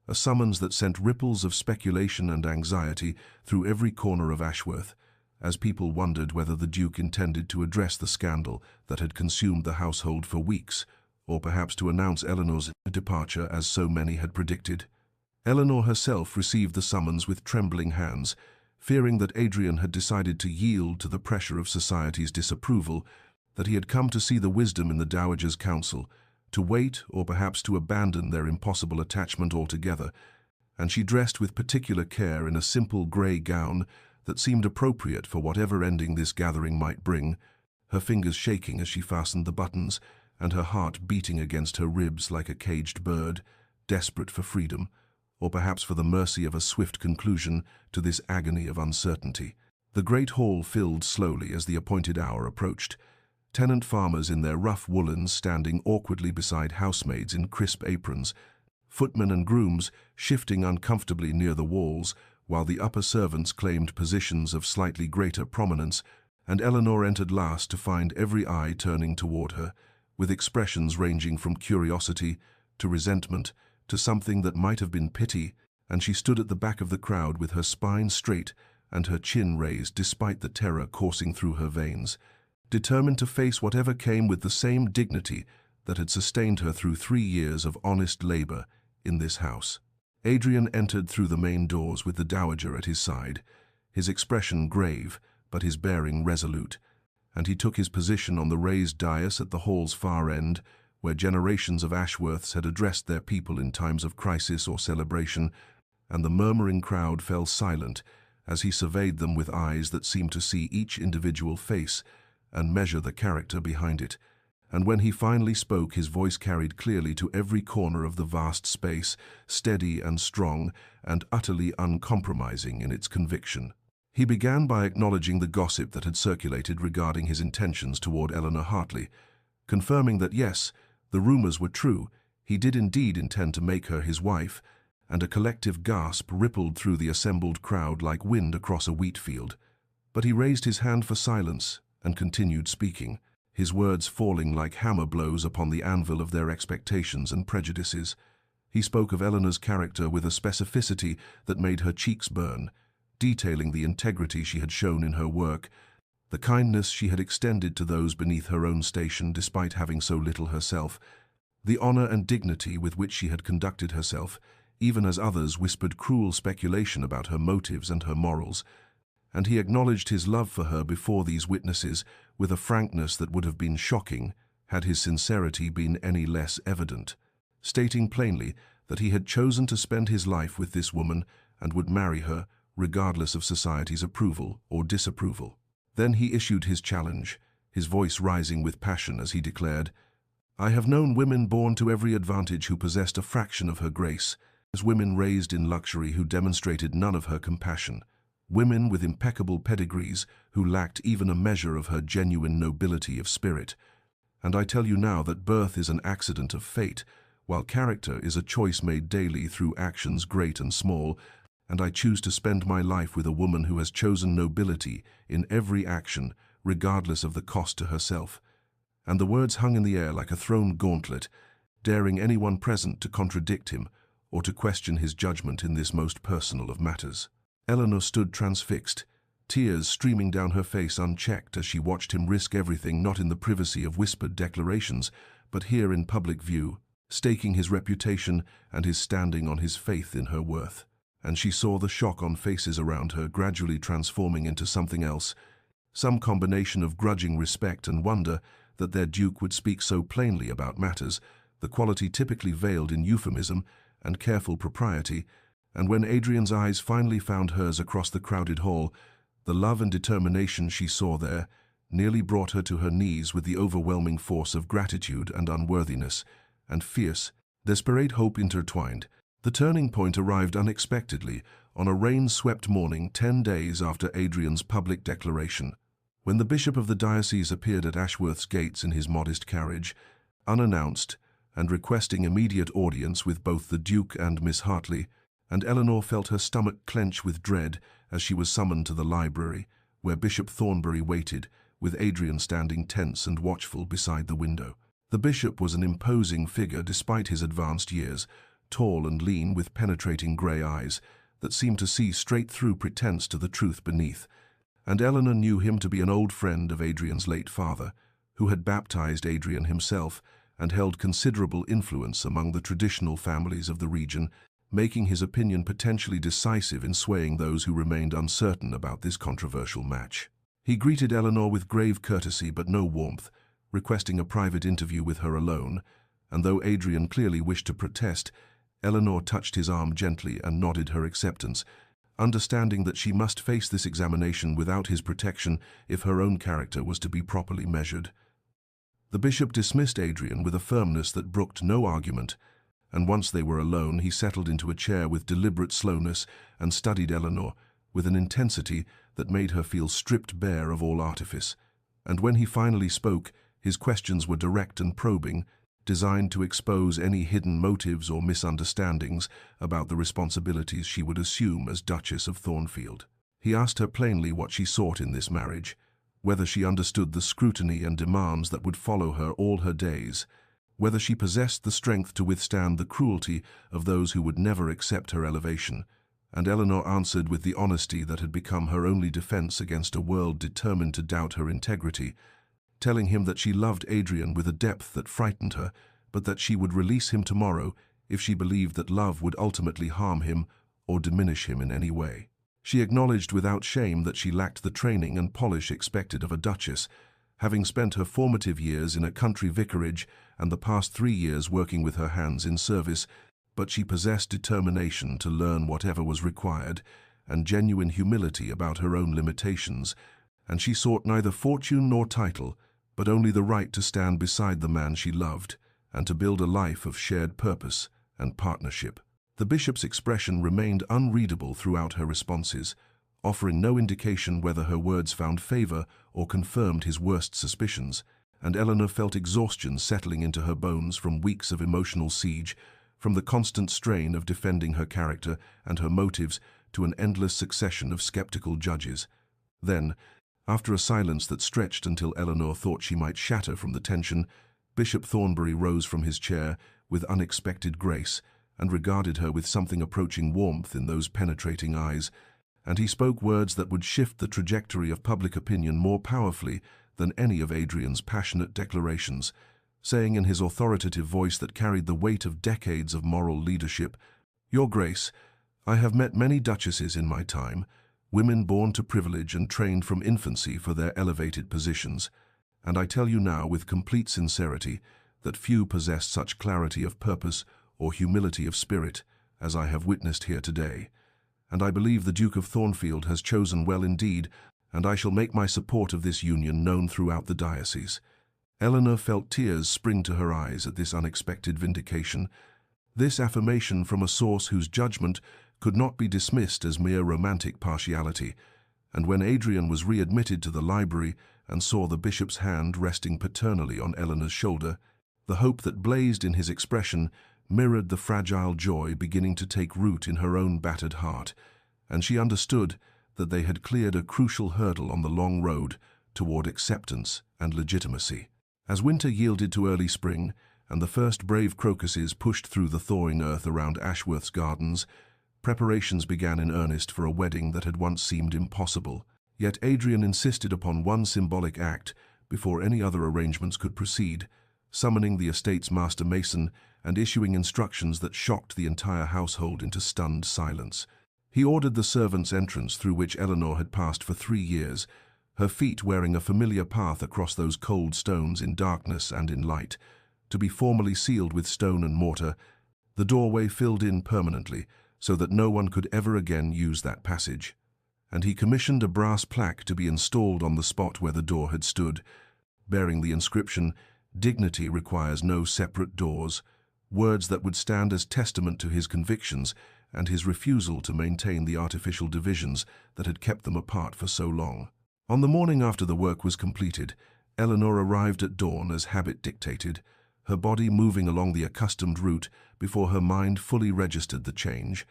a summons that sent ripples of speculation and anxiety through every corner of Ashworth, as people wondered whether the Duke intended to address the scandal that had consumed the household for weeks, or perhaps to announce Eleanor's departure as so many had predicted. Eleanor herself received the summons with trembling hands, fearing that Adrian had decided to yield to the pressure of society's disapproval, that he had come to see the wisdom in the Dowager's counsel, to wait or perhaps to abandon their impossible attachment altogether, and she dressed with particular care in a simple grey gown that seemed appropriate for whatever ending this gathering might bring, her fingers shaking as she fastened the buttons, and her heart beating against her ribs like a caged bird, desperate for freedom, or perhaps for the mercy of a swift conclusion to this agony of uncertainty. The great hall filled slowly as the appointed hour approached, tenant farmers in their rough woolens standing awkwardly beside housemaids in crisp aprons, footmen and grooms shifting uncomfortably near the walls, while the upper servants claimed positions of slightly greater prominence, and Eleanor entered last to find every eye turning toward her, with expressions ranging from curiosity to resentment to something that might have been pity, and she stood at the back of the crowd with her spine straight and her chin raised despite the terror coursing through her veins, determined to face whatever came with the same dignity that had sustained her through 3 years of honest labor in this house. Adrian entered through the main doors with the Dowager at his side, his expression grave but his bearing resolute, and he took his position on the raised dais at the hall's far end, where generations of Ashworths had addressed their people in times of crisis or celebration, and the murmuring crowd fell silent as he surveyed them with eyes that seemed to see each individual face and measure the character behind it. And when he finally spoke, his voice carried clearly to every corner of the vast space, steady and strong, and utterly uncompromising in its conviction. He began by acknowledging the gossip that had circulated regarding his intentions toward Eleanor Hartley, confirming that yes, the rumors were true, he did indeed intend to make her his wife, and a collective gasp rippled through the assembled crowd like wind across a wheat field. But he raised his hand for silence and continued speaking, his words falling like hammer blows upon the anvil of their expectations and prejudices. He spoke of Eleanor's character with a specificity that made her cheeks burn, detailing the integrity she had shown in her work, the kindness she had extended to those beneath her own station despite having so little herself, the honor and dignity with which she had conducted herself, even as others whispered cruel speculation about her motives and her morals, and he acknowledged his love for her before these witnesses with a frankness that would have been shocking had his sincerity been any less evident, stating plainly that he had chosen to spend his life with this woman and would marry her regardless of society's approval or disapproval. Then he issued his challenge, his voice rising with passion as he declared, "I have known women born to every advantage who possessed a fraction of her grace, as women raised in luxury who demonstrated none of her compassion, women with impeccable pedigrees who lacked even a measure of her genuine nobility of spirit. And I tell you now that birth is an accident of fate, while character is a choice made daily through actions great and small, and I choose to spend my life with a woman who has chosen nobility in every action, regardless of the cost to herself. and the words hung in the air like a thrown gauntlet, daring anyone present to contradict him or to question his judgment in this most personal of matters. Eleanor stood transfixed, tears streaming down her face unchecked as she watched him risk everything, not in the privacy of whispered declarations, but here in public view, staking his reputation and his standing on his faith in her worth. And she saw the shock on faces around her gradually transforming into something else, some combination of grudging respect and wonder that their duke would speak so plainly about matters, the quality typically veiled in euphemism and careful propriety. And when Adrian's eyes finally found hers across the crowded hall, the love and determination she saw there nearly brought her to her knees with the overwhelming force of gratitude and unworthiness, and fierce, desperate hope intertwined. The turning point arrived unexpectedly on a rain-swept morning 10 days after Adrian's public declaration, when the bishop of the diocese appeared at Ashworth's gates in his modest carriage, unannounced, and requesting immediate audience with both the Duke and Miss Hartley, and Eleanor felt her stomach clench with dread as she was summoned to the library, where Bishop Thornbury waited, with Adrian standing tense and watchful beside the window. The bishop was an imposing figure despite his advanced years, tall and lean with penetrating grey eyes that seemed to see straight through pretense to the truth beneath, and Eleanor knew him to be an old friend of Adrian's late father, who had baptized Adrian himself and held considerable influence among the traditional families of the region, making his opinion potentially decisive in swaying those who remained uncertain about this controversial match. He greeted Eleanor with grave courtesy but no warmth, requesting a private interview with her alone, and though Adrian clearly wished to protest, Eleanor touched his arm gently and nodded her acceptance, understanding that she must face this examination without his protection if her own character was to be properly measured. The bishop dismissed Adrian with a firmness that brooked no argument, and once they were alone, he settled into a chair with deliberate slowness and studied Eleanor with an intensity that made her feel stripped bare of all artifice. And when he finally spoke, his questions were direct and probing, designed to expose any hidden motives or misunderstandings about the responsibilities she would assume as Duchess of Thornfield. He asked her plainly what she sought in this marriage, whether she understood the scrutiny and demands that would follow her all her days, whether she possessed the strength to withstand the cruelty of those who would never accept her elevation, and Eleanor answered with the honesty that had become her only defense against a world determined to doubt her integrity, telling him that she loved Adrian with a depth that frightened her, but that she would release him tomorrow if she believed that love would ultimately harm him or diminish him in any way. She acknowledged without shame that she lacked the training and polish expected of a duchess, having spent her formative years in a country vicarage and the past 3 years working with her hands in service, but she possessed determination to learn whatever was required and genuine humility about her own limitations, and she sought neither fortune nor title, but only the right to stand beside the man she loved and to build a life of shared purpose and partnership. The bishop's expression remained unreadable throughout her responses, offering no indication whether her words found favor or confirmed his worst suspicions, and Eleanor felt exhaustion settling into her bones from weeks of emotional siege, from the constant strain of defending her character and her motives to an endless succession of skeptical judges. Then, after a silence that stretched until Eleanor thought she might shatter from the tension, Bishop Thornbury rose from his chair with unexpected grace and regarded her with something approaching warmth in those penetrating eyes, and he spoke words that would shift the trajectory of public opinion more powerfully than any of Adrian's passionate declarations, saying in his authoritative voice that carried the weight of decades of moral leadership, "Your Grace, I have met many duchesses in my time, women born to privilege and trained from infancy for their elevated positions, and I tell you now with complete sincerity that few possess such clarity of purpose or humility of spirit as I have witnessed here today, and I believe the Duke of Thornfield has chosen well indeed, and I shall make my support of this union known throughout the diocese." Eleanor felt tears spring to her eyes at this unexpected vindication, this affirmation from a source whose judgment could not be dismissed as mere romantic partiality, and when Adrian was readmitted to the library and saw the bishop's hand resting paternally on Eleanor's shoulder, the hope that blazed in his expression mirrored the fragile joy beginning to take root in her own battered heart, and she understood that they had cleared a crucial hurdle on the long road toward acceptance and legitimacy. As winter yielded to early spring, and the first brave crocuses pushed through the thawing earth around Ashworth's gardens, preparations began in earnest for a wedding that had once seemed impossible. Yet Adrian insisted upon one symbolic act before any other arrangements could proceed, summoning the estate's master mason and issuing instructions that shocked the entire household into stunned silence. He ordered the servants' entrance through which Eleanor had passed for 3 years, her feet wearing a familiar path across those cold stones in darkness and in light, to be formally sealed with stone and mortar, the doorway filled in permanently so that no one could ever again use that passage. And he commissioned a brass plaque to be installed on the spot where the door had stood, bearing the inscription, "Dignity requires no separate doors," words that would stand as testament to his convictions and his refusal to maintain the artificial divisions that had kept them apart for so long. On the morning after the work was completed, Eleanor arrived at dawn as habit dictated, her body moving along the accustomed route before her mind fully registered the change,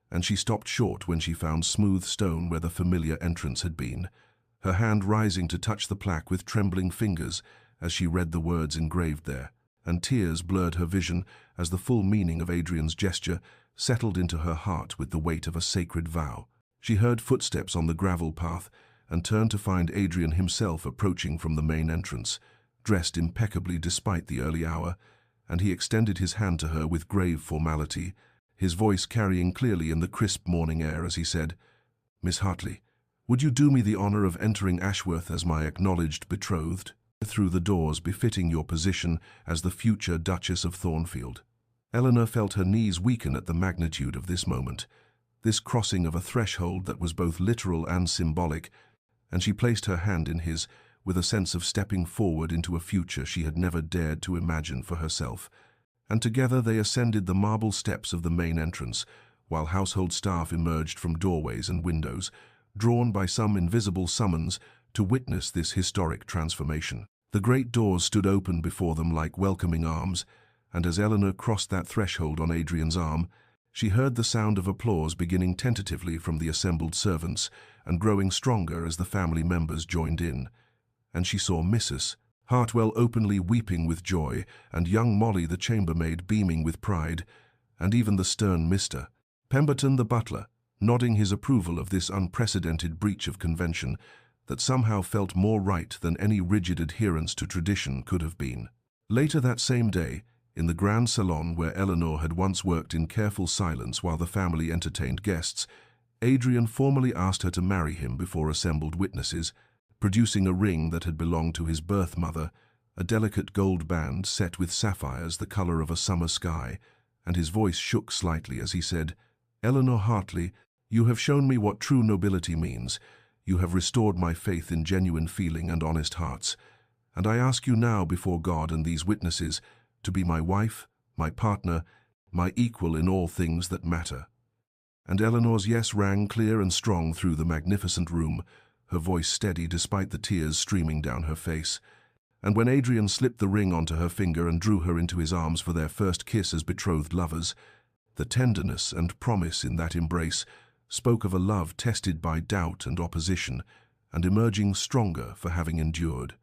and she stopped short when she found smooth stone where the familiar entrance had been, her hand rising to touch the plaque with trembling fingers as she read the words engraved there, and tears blurred her vision as the full meaning of Adrian's gesture settled into her heart with the weight of a sacred vow. She heard footsteps on the gravel path and turned to find Adrian himself approaching from the main entrance, dressed impeccably despite the early hour, and he extended his hand to her with grave formality, his voice carrying clearly in the crisp morning air as he said, "Miss Hartley, would you do me the honor of entering Ashworth as my acknowledged betrothed, through the doors befitting your position as the future Duchess of Thornfield?" Eleanor felt her knees weaken at the magnitude of this moment, this crossing of a threshold that was both literal and symbolic, and she placed her hand in his with a sense of stepping forward into a future she had never dared to imagine for herself. And together they ascended the marble steps of the main entrance, while household staff emerged from doorways and windows, drawn by some invisible summons to witness this historic transformation. The great doors stood open before them like welcoming arms, and as Eleanor crossed that threshold on Adrian's arm, she heard the sound of applause beginning tentatively from the assembled servants and growing stronger as the family members joined in. And she saw Mrs. Hartwell openly weeping with joy, and young Molly the chambermaid beaming with pride, and even the stern Mr. Pemberton the butler, nodding his approval of this unprecedented breach of convention that somehow felt more right than any rigid adherence to tradition could have been. Later that same day, in the grand salon where Eleanor had once worked in careful silence while the family entertained guests, Adrian formally asked her to marry him before assembled witnesses, producing a ring that had belonged to his birth mother, a delicate gold band set with sapphires the color of a summer sky, and his voice shook slightly as he said, "Eleanor Hartley, you have shown me what true nobility means. You have restored my faith in genuine feeling and honest hearts, and I ask you now before God and these witnesses to be my wife, my partner, my equal in all things that matter." And Eleanor's yes rang clear and strong through the magnificent room, her voice steady despite the tears streaming down her face. And when Adrian slipped the ring onto her finger and drew her into his arms for their first kiss as betrothed lovers, the tenderness and promise in that embrace spoke of a love tested by doubt and opposition, and emerging stronger for having endured.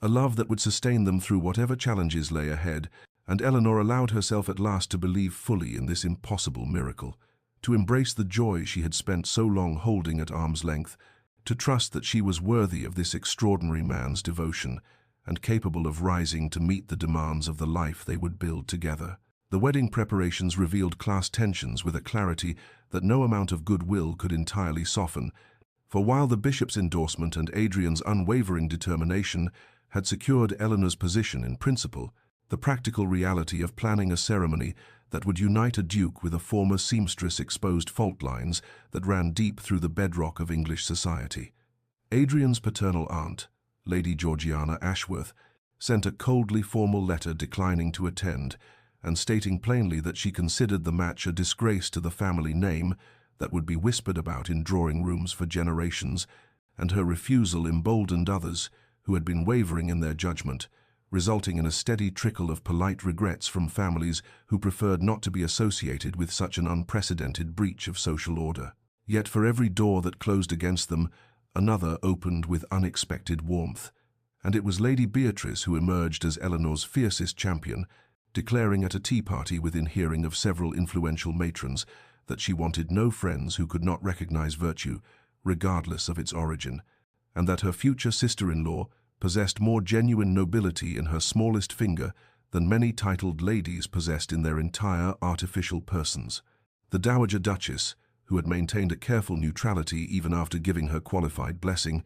A love that would sustain them through whatever challenges lay ahead, and Eleanor allowed herself at last to believe fully in this impossible miracle, to embrace the joy she had spent so long holding at arm's length, to trust that she was worthy of this extraordinary man's devotion, and capable of rising to meet the demands of the life they would build together. The wedding preparations revealed class tensions with a clarity that no amount of goodwill could entirely soften, for while the bishop's endorsement and Adrian's unwavering determination had secured Eleanor's position in principle, the practical reality of planning a ceremony that would unite a duke with a former seamstress exposed fault lines that ran deep through the bedrock of English society. Adrian's paternal aunt, Lady Georgiana Ashworth, sent a coldly formal letter declining to attend and stating plainly that she considered the match a disgrace to the family name that would be whispered about in drawing rooms for generations, and her refusal emboldened others who had been wavering in their judgment, resulting in a steady trickle of polite regrets from families who preferred not to be associated with such an unprecedented breach of social order. Yet for every door that closed against them, another opened with unexpected warmth, and it was Lady Beatrice who emerged as Eleanor's fiercest champion, declaring at a tea party within hearing of several influential matrons that she wanted no friends who could not recognize virtue, regardless of its origin, and that her future sister-in-law possessed more genuine nobility in her smallest finger than many titled ladies possessed in their entire artificial persons. The Dowager Duchess, who had maintained a careful neutrality even after giving her qualified blessing,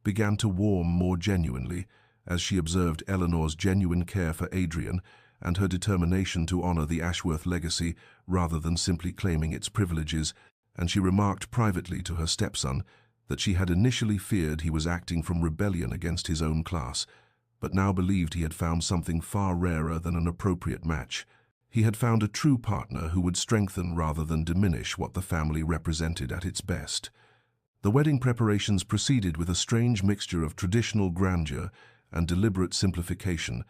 began to warm more genuinely as she observed Eleanor's genuine care for Adrian and her determination to honor the Ashworth legacy rather than simply claiming its privileges, and she remarked privately to her stepson that she had initially feared he was acting from rebellion against his own class, but now believed he had found something far rarer than an appropriate match. He had found a true partner who would strengthen rather than diminish what the family represented at its best. The wedding preparations proceeded with a strange mixture of traditional grandeur and deliberate simplification,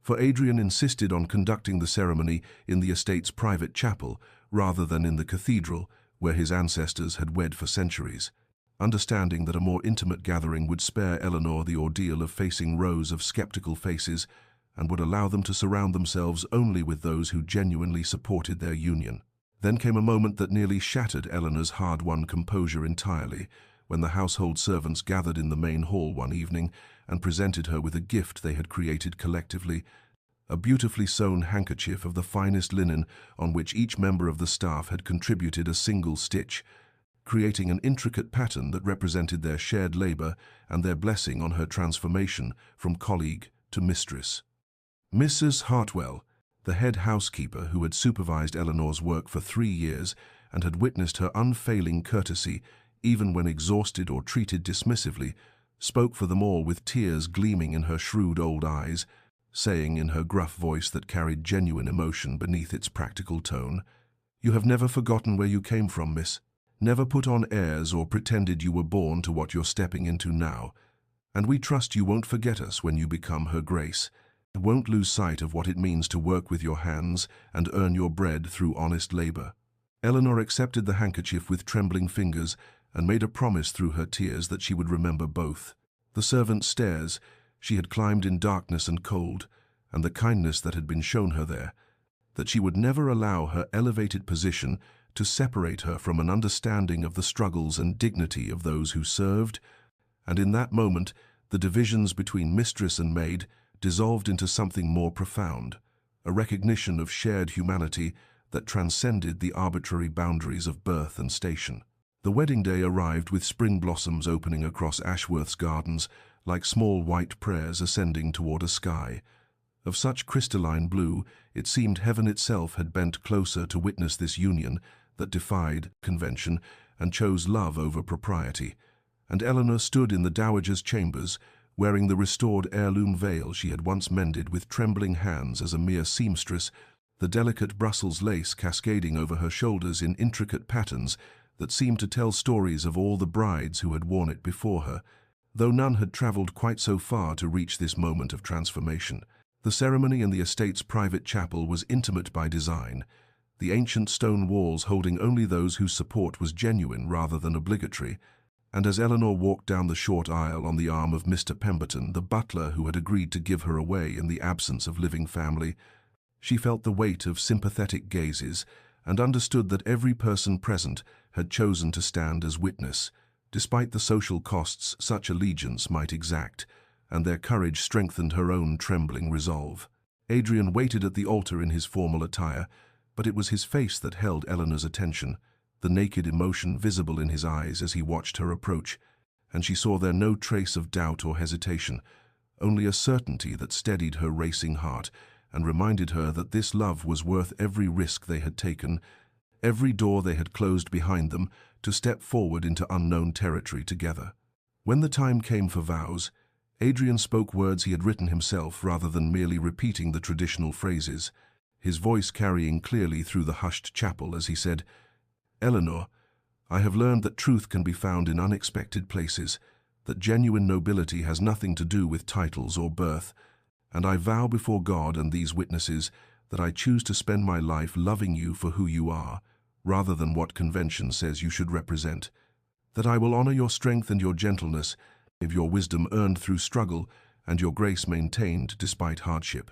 for Adrian insisted on conducting the ceremony in the estate's private chapel rather than in the cathedral where his ancestors had wed for centuries. Understanding that a more intimate gathering would spare Eleanor the ordeal of facing rows of skeptical faces and would allow them to surround themselves only with those who genuinely supported their union. Then came a moment that nearly shattered Eleanor's hard-won composure entirely, when the household servants gathered in the main hall one evening and presented her with a gift they had created collectively, a beautifully sewn handkerchief of the finest linen on which each member of the staff had contributed a single stitch, creating an intricate pattern that represented their shared labor and their blessing on her transformation from colleague to mistress. Mrs. Hartwell, the head housekeeper who had supervised Eleanor's work for 3 years and had witnessed her unfailing courtesy even when exhausted or treated dismissively, spoke for them all with tears gleaming in her shrewd old eyes, saying in her gruff voice that carried genuine emotion beneath its practical tone, "You have never forgotten where you came from, miss. Never put on airs or pretended you were born to what you're stepping into now, and we trust you won't forget us when you become Her Grace. Won't lose sight of what it means to work with your hands and earn your bread through honest labor." Eleanor accepted the handkerchief with trembling fingers and made a promise through her tears that she would remember both. The servant's stairs she had climbed in darkness and cold, and the kindness that had been shown her there, that she would never allow her elevated position to separate her from an understanding of the struggles and dignity of those who served, and in that moment the divisions between mistress and maid dissolved into something more profound, a recognition of shared humanity that transcended the arbitrary boundaries of birth and station. The wedding day arrived with spring blossoms opening across Ashworth's gardens like small white prayers ascending toward a sky. Of such crystalline blue, it seemed heaven itself had bent closer to witness this union that defied convention and chose love over propriety. And Eleanor stood in the dowager's chambers, wearing the restored heirloom veil she had once mended with trembling hands as a mere seamstress, the delicate Brussels lace cascading over her shoulders in intricate patterns that seemed to tell stories of all the brides who had worn it before her, though none had traveled quite so far to reach this moment of transformation. The ceremony in the estate's private chapel was intimate by design, the ancient stone walls holding only those whose support was genuine rather than obligatory, and as Eleanor walked down the short aisle on the arm of Mr. Pemberton, the butler who had agreed to give her away in the absence of living family, she felt the weight of sympathetic gazes and understood that every person present had chosen to stand as witness, despite the social costs such allegiance might exact, and their courage strengthened her own trembling resolve. Adrian waited at the altar in his formal attire, but it was his face that held Eleanor's attention, the naked emotion visible in his eyes as he watched her approach, and she saw there no trace of doubt or hesitation, only a certainty that steadied her racing heart and reminded her that this love was worth every risk they had taken, every door they had closed behind them to step forward into unknown territory together. When the time came for vows, Adrian spoke words he had written himself rather than merely repeating the traditional phrases, his voice carrying clearly through the hushed chapel as he said, "Eleanor, I have learned that truth can be found in unexpected places, that genuine nobility has nothing to do with titles or birth, and I vow before God and these witnesses that I choose to spend my life loving you for who you are, rather than what convention says you should represent, that I will honor your strength and your gentleness, of your wisdom earned through struggle, and your grace maintained despite hardship."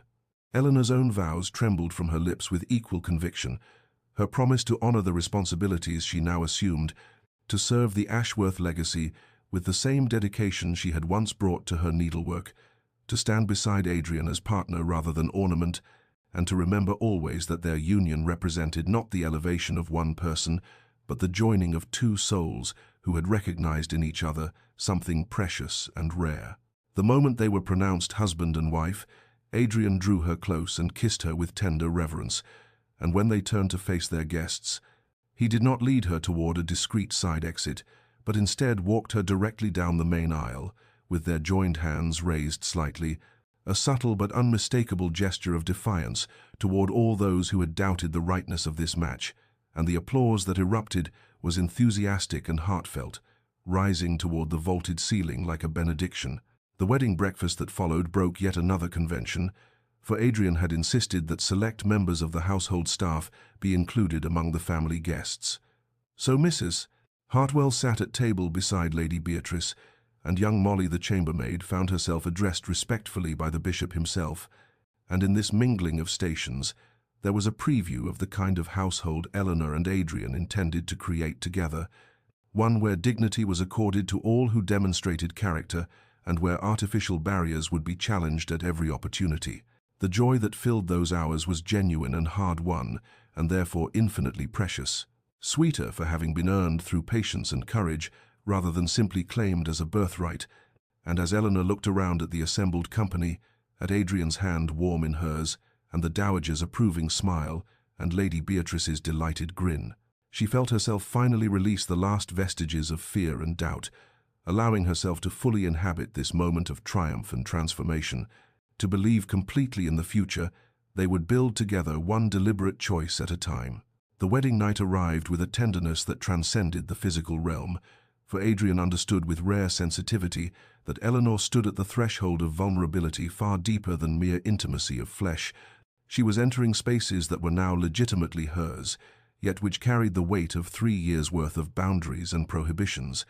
Eleanor's own vows trembled from her lips with equal conviction, her promise to honor the responsibilities she now assumed, to serve the Ashworth legacy with the same dedication she had once brought to her needlework, to stand beside Adrian as partner rather than ornament, and to remember always that their union represented not the elevation of one person, but the joining of two souls who had recognized in each other something precious and rare. The moment they were pronounced husband and wife, Adrian drew her close and kissed her with tender reverence, and when they turned to face their guests, he did not lead her toward a discreet side exit, but instead walked her directly down the main aisle, with their joined hands raised slightly, a subtle but unmistakable gesture of defiance toward all those who had doubted the rightness of this match, and the applause that erupted was enthusiastic and heartfelt, rising toward the vaulted ceiling like a benediction. The wedding breakfast that followed broke yet another convention, for Adrian had insisted that select members of the household staff be included among the family guests. So Mrs. Hartwell sat at table beside Lady Beatrice, and young Molly the chambermaid found herself addressed respectfully by the bishop himself, and in this mingling of stations there was a preview of the kind of household Eleanor and Adrian intended to create together, one where dignity was accorded to all who demonstrated character and where artificial barriers would be challenged at every opportunity. The joy that filled those hours was genuine and hard-won, and therefore infinitely precious, sweeter for having been earned through patience and courage rather than simply claimed as a birthright. And as Eleanor looked around at the assembled company, at Adrian's hand warm in hers, and the dowager's approving smile, and Lady Beatrice's delighted grin, she felt herself finally release the last vestiges of fear and doubt, allowing herself to fully inhabit this moment of triumph and transformation, to believe completely in the future they would build together one deliberate choice at a time. The wedding night arrived with a tenderness that transcended the physical realm, for Adrian understood with rare sensitivity that Eleanor stood at the threshold of vulnerability far deeper than mere intimacy of flesh. She was entering spaces that were now legitimately hers, yet which carried the weight of 3 years' worth of boundaries and prohibitions,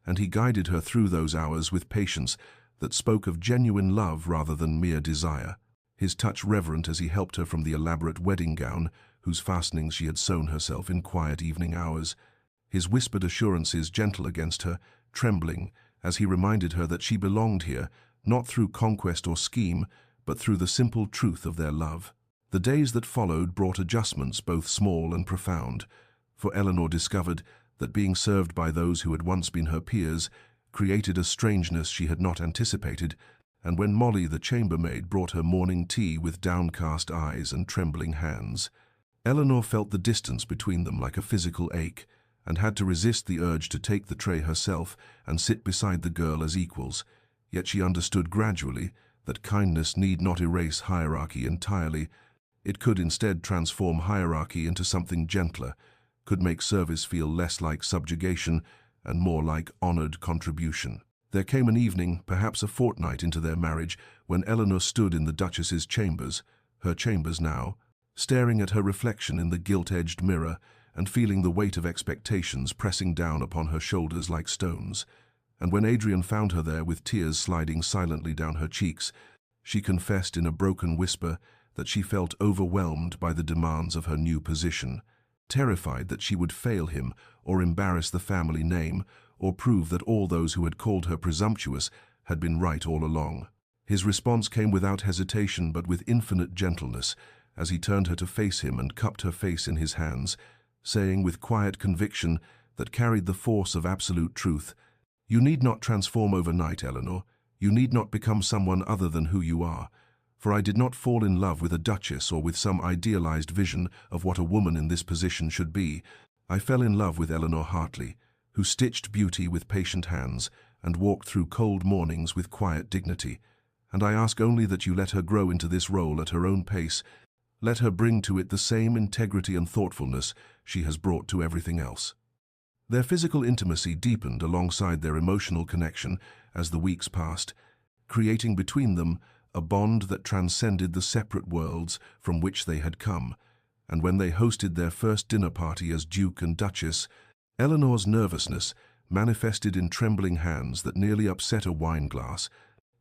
and he guided her through those hours with patience that spoke of genuine love rather than mere desire, his touch reverent as he helped her from the elaborate wedding gown whose fastenings she had sewn herself in quiet evening hours, his whispered assurances gentle against her, trembling as he reminded her that she belonged here, not through conquest or scheme, but through the simple truth of their love. The days that followed brought adjustments both small and profound, for Eleanor discovered that being served by those who had once been her peers created a strangeness she had not anticipated, and when Molly the chambermaid brought her morning tea with downcast eyes and trembling hands, Eleanor felt the distance between them like a physical ache, and had to resist the urge to take the tray herself and sit beside the girl as equals, yet she understood gradually that kindness need not erase hierarchy entirely. It could instead transform hierarchy into something gentler, could make service feel less like subjugation and more like honored contribution. There came an evening, perhaps a fortnight into their marriage, when Eleanor stood in the Duchess's chambers, her chambers now, staring at her reflection in the gilt-edged mirror and feeling the weight of expectations pressing down upon her shoulders like stones. And when Adrian found her there with tears sliding silently down her cheeks, she confessed in a broken whisper that she felt overwhelmed by the demands of her new position, terrified that she would fail him or embarrass the family name or prove that all those who had called her presumptuous had been right all along. His response came without hesitation but with infinite gentleness as he turned her to face him and cupped her face in his hands, saying with quiet conviction that carried the force of absolute truth, "You need not transform overnight, Eleanor. You need not become someone other than who you are. For I did not fall in love with a duchess or with some idealized vision of what a woman in this position should be. I fell in love with Eleanor Hartley, who stitched beauty with patient hands and walked through cold mornings with quiet dignity. And I ask only that you let her grow into this role at her own pace. Let her bring to it the same integrity and thoughtfulness she has brought to everything else." Their physical intimacy deepened alongside their emotional connection as the weeks passed, creating between them a bond that transcended the separate worlds from which they had come. And when they hosted their first dinner party as Duke and Duchess, Eleanor's nervousness manifested in trembling hands that nearly upset a wine glass,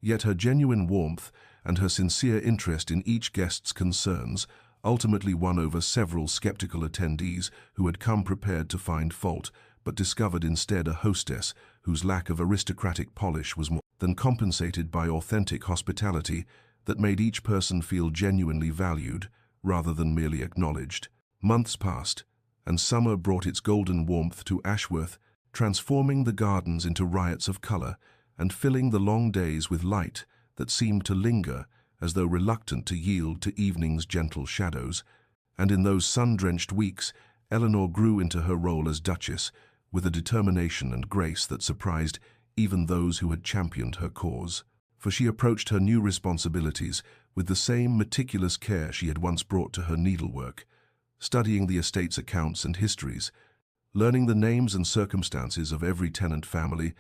Yet her genuine warmth and her sincere interest in each guest's concerns ultimately won over several skeptical attendees who had come prepared to find fault, but discovered instead a hostess whose lack of aristocratic polish was more than compensated by authentic hospitality that made each person feel genuinely valued rather than merely acknowledged. Months passed, and summer brought its golden warmth to Ashworth, transforming the gardens into riots of color and filling the long days with light that seemed to linger as though reluctant to yield to evening's gentle shadows. And in those sun-drenched weeks, Eleanor grew into her role as Duchess with a determination and grace that surprised even those who had championed her cause. For she approached her new responsibilities with the same meticulous care she had once brought to her needlework, studying the estate's accounts and histories, learning the names and circumstances of every tenant family,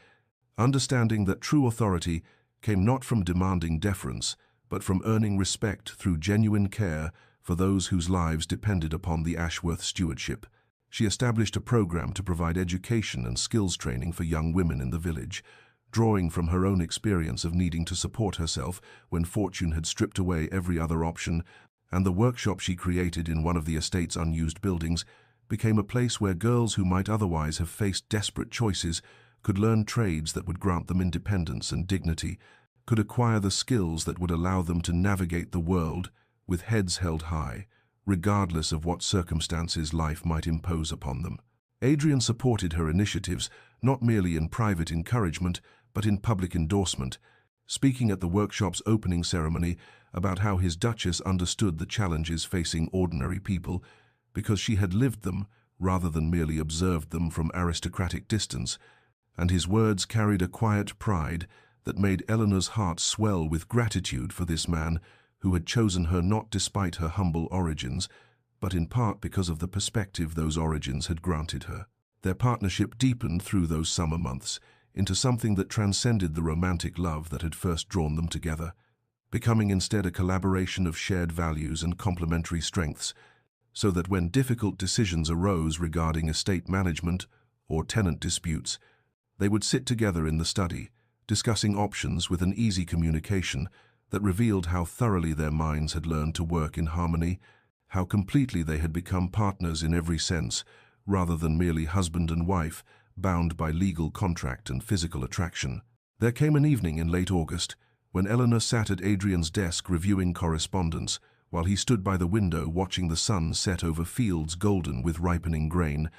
understanding that true authority came not from demanding deference, but from earning respect through genuine care for those whose lives depended upon the Ashworth stewardship. She established a program to provide education and skills training for young women in the village, drawing from her own experience of needing to support herself when fortune had stripped away every other option, and the workshop she created in one of the estate's unused buildings became a place where girls who might otherwise have faced desperate choices could learn trades that would grant them independence and dignity, could acquire the skills that would allow them to navigate the world with heads held high, regardless of what circumstances life might impose upon them. Adrian supported her initiatives not merely in private encouragement, but in public endorsement, speaking at the workshop's opening ceremony about how his Duchess understood the challenges facing ordinary people because she had lived them rather than merely observed them from aristocratic distance, and his words carried a quiet pride that made Eleanor's heart swell with gratitude for this man who had chosen her not despite her humble origins, but in part because of the perspective those origins had granted her. Their partnership deepened through those summer months into something that transcended the romantic love that had first drawn them together, becoming instead a collaboration of shared values and complementary strengths, so that when difficult decisions arose regarding estate management or tenant disputes, they would sit together in the study, discussing options with an easy communication that revealed how thoroughly their minds had learned to work in harmony, how completely they had become partners in every sense, rather than merely husband and wife, bound by legal contract and physical attraction. There came an evening in late August when Eleanor sat at Adrian's desk reviewing correspondence, while he stood by the window watching the sun set over fields golden with ripening grain,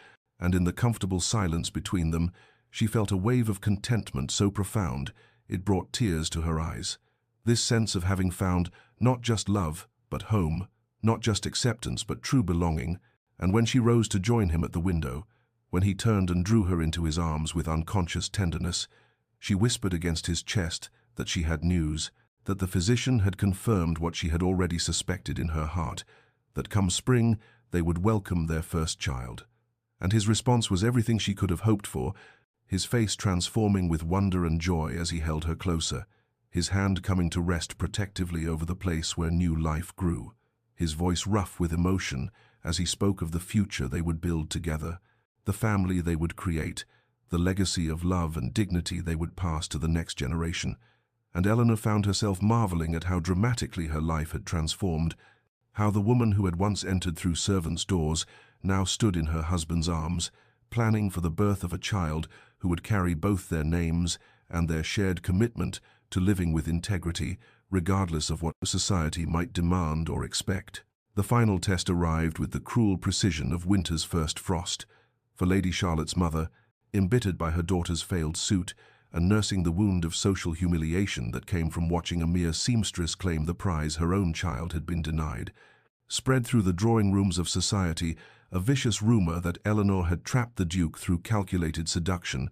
and in the comfortable silence between them, she felt a wave of contentment so profound it brought tears to her eyes. This sense of having found not just love, but home, not just acceptance, but true belonging, and when she rose to join him at the window, when he turned and drew her into his arms with unconscious tenderness, she whispered against his chest that she had news, that the physician had confirmed what she had already suspected in her heart, that come spring they would welcome their first child. And his response was everything she could have hoped for, his face transforming with wonder and joy as he held her closer, his hand coming to rest protectively over the place where new life grew, his voice rough with emotion as he spoke of the future they would build together, the family they would create, the legacy of love and dignity they would pass to the next generation. And Eleanor found herself marveling at how dramatically her life had transformed, how the woman who had once entered through servants' doors now stood in her husband's arms, planning for the birth of a child who would carry both their names and their shared commitment to living with integrity, regardless of what society might demand or expect. The final test arrived with the cruel precision of winter's first frost. For Lady Charlotte's mother, embittered by her daughter's failed suit, and nursing the wound of social humiliation that came from watching a mere seamstress claim the prize her own child had been denied, spread through the drawing rooms of society a vicious rumor that Eleanor had trapped the Duke through calculated seduction,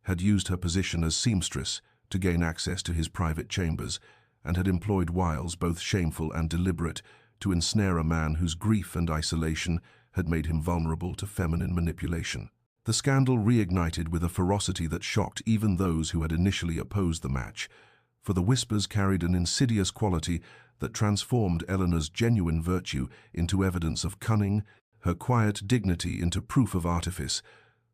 had used her position as seamstress to gain access to his private chambers, and had employed wiles both shameful and deliberate to ensnare a man whose grief and isolation had made him vulnerable to feminine manipulation. The scandal reignited with a ferocity that shocked even those who had initially opposed the match, for the whispers carried an insidious quality that transformed Eleanor's genuine virtue into evidence of cunning, her quiet dignity into proof of artifice,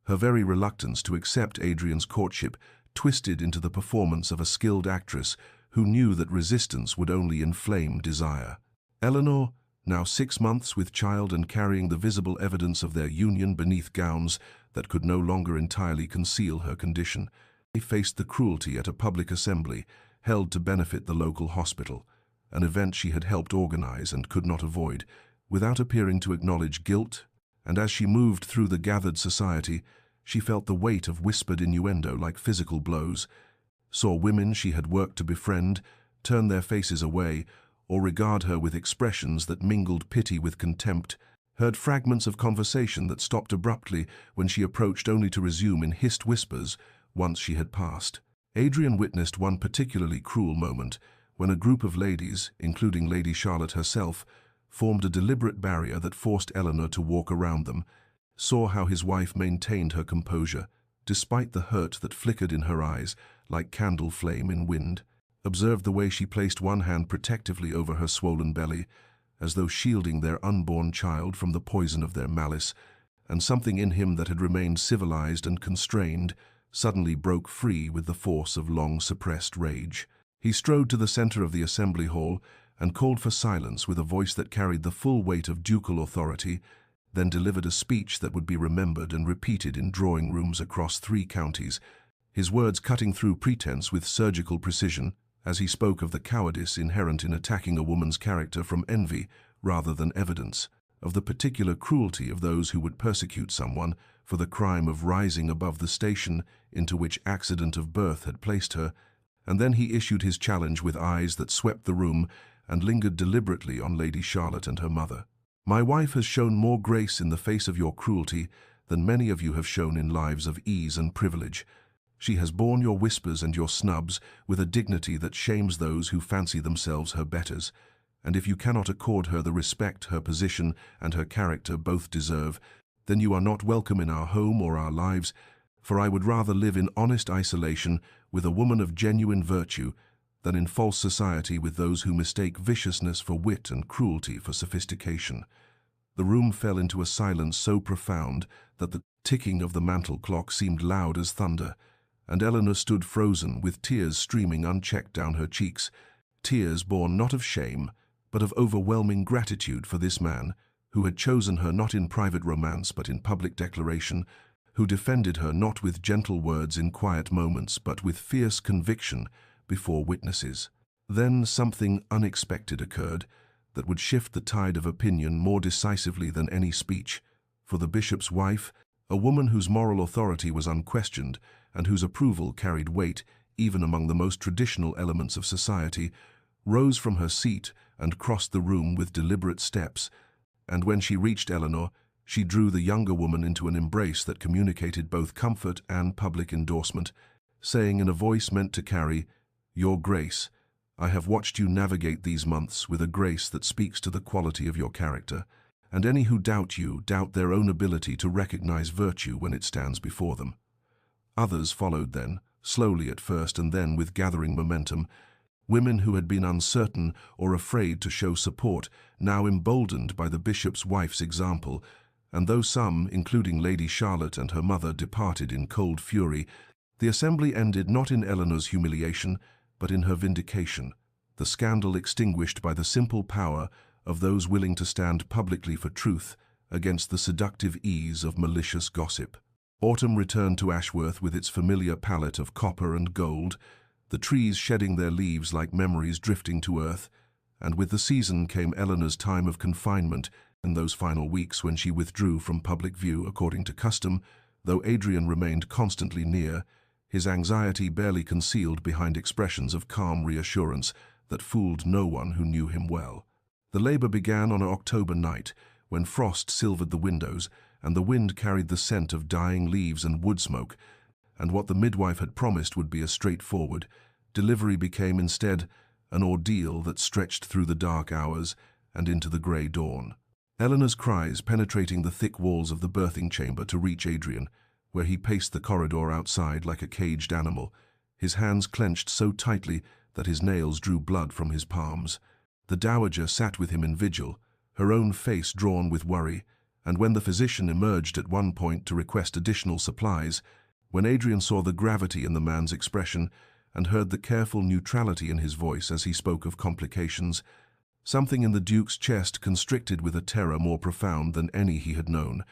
her very reluctance to accept Adrian's courtship twisted into the performance of a skilled actress who knew that resistance would only inflame desire. Eleanor, now 6 months with child and carrying the visible evidence of their union beneath gowns that could no longer entirely conceal her condition, faced the cruelty at a public assembly held to benefit the local hospital, an event she had helped organize and could not avoid, without appearing to acknowledge guilt. And as she moved through the gathered society, she felt the weight of whispered innuendo like physical blows, saw women she had worked to befriend turn their faces away or regard her with expressions that mingled pity with contempt, heard fragments of conversation that stopped abruptly when she approached only to resume in hissed whispers once she had passed. Adrian witnessed one particularly cruel moment when a group of ladies, including Lady Charlotte herself, formed a deliberate barrier that forced Eleanor to walk around them, saw how his wife maintained her composure, despite the hurt that flickered in her eyes like candle flame in wind, observed the way she placed one hand protectively over her swollen belly, as though shielding their unborn child from the poison of their malice, and something in him that had remained civilized and constrained suddenly broke free with the force of long-suppressed rage. He strode to the center of the assembly hall and called for silence with a voice that carried the full weight of ducal authority, then delivered a speech that would be remembered and repeated in drawing rooms across 3 counties, his words cutting through pretense with surgical precision as he spoke of the cowardice inherent in attacking a woman's character from envy rather than evidence, of the particular cruelty of those who would persecute someone for the crime of rising above the station into which accident of birth had placed her, and then he issued his challenge with eyes that swept the room and lingered deliberately on Lady Charlotte and her mother. "My wife has shown more grace in the face of your cruelty than many of you have shown in lives of ease and privilege. She has borne your whispers and your snubs with a dignity that shames those who fancy themselves her betters, and if you cannot accord her the respect her position and her character both deserve, then you are not welcome in our home or our lives, for I would rather live in honest isolation with a woman of genuine virtue than in false society with those who mistake viciousness for wit and cruelty for sophistication." The room fell into a silence so profound that the ticking of the mantel clock seemed loud as thunder, and Eleanor stood frozen with tears streaming unchecked down her cheeks, tears born not of shame, but of overwhelming gratitude for this man, who had chosen her not in private romance but in public declaration, who defended her not with gentle words in quiet moments but with fierce conviction before witnesses. Then something unexpected occurred that would shift the tide of opinion more decisively than any speech, for the bishop's wife, a woman whose moral authority was unquestioned and whose approval carried weight even among the most traditional elements of society, rose from her seat and crossed the room with deliberate steps, and when she reached Eleanor, she drew the younger woman into an embrace that communicated both comfort and public endorsement, saying in a voice meant to carry, "Your Grace, I have watched you navigate these months with a grace that speaks to the quality of your character, and any who doubt you doubt their own ability to recognize virtue when it stands before them." Others followed then, slowly at first and then with gathering momentum, women who had been uncertain or afraid to show support, now emboldened by the bishop's wife's example, and though some, including Lady Charlotte and her mother, departed in cold fury, the assembly ended not in Eleanor's humiliation, but in her vindication, the scandal extinguished by the simple power of those willing to stand publicly for truth against the seductive ease of malicious gossip. Autumn returned to Ashworth with its familiar palette of copper and gold, the trees shedding their leaves like memories drifting to earth, and with the season came Eleanor's time of confinement in those final weeks when she withdrew from public view according to custom, though Adrian remained constantly near, his anxiety barely concealed behind expressions of calm reassurance that fooled no one who knew him well. The labor began on an October night, when frost silvered the windows and the wind carried the scent of dying leaves and wood smoke, and what the midwife had promised would be a straightforward delivery became instead an ordeal that stretched through the dark hours and into the grey dawn. Eleanor's cries penetrating the thick walls of the birthing chamber to reach Adrian, where he paced the corridor outside like a caged animal, his hands clenched so tightly that his nails drew blood from his palms. The dowager sat with him in vigil, her own face drawn with worry, and when the physician emerged at one point to request additional supplies, when Adrian saw the gravity in the man's expression and heard the careful neutrality in his voice as he spoke of complications. Something in the Duke's chest constricted with a terror more profound than any he had known,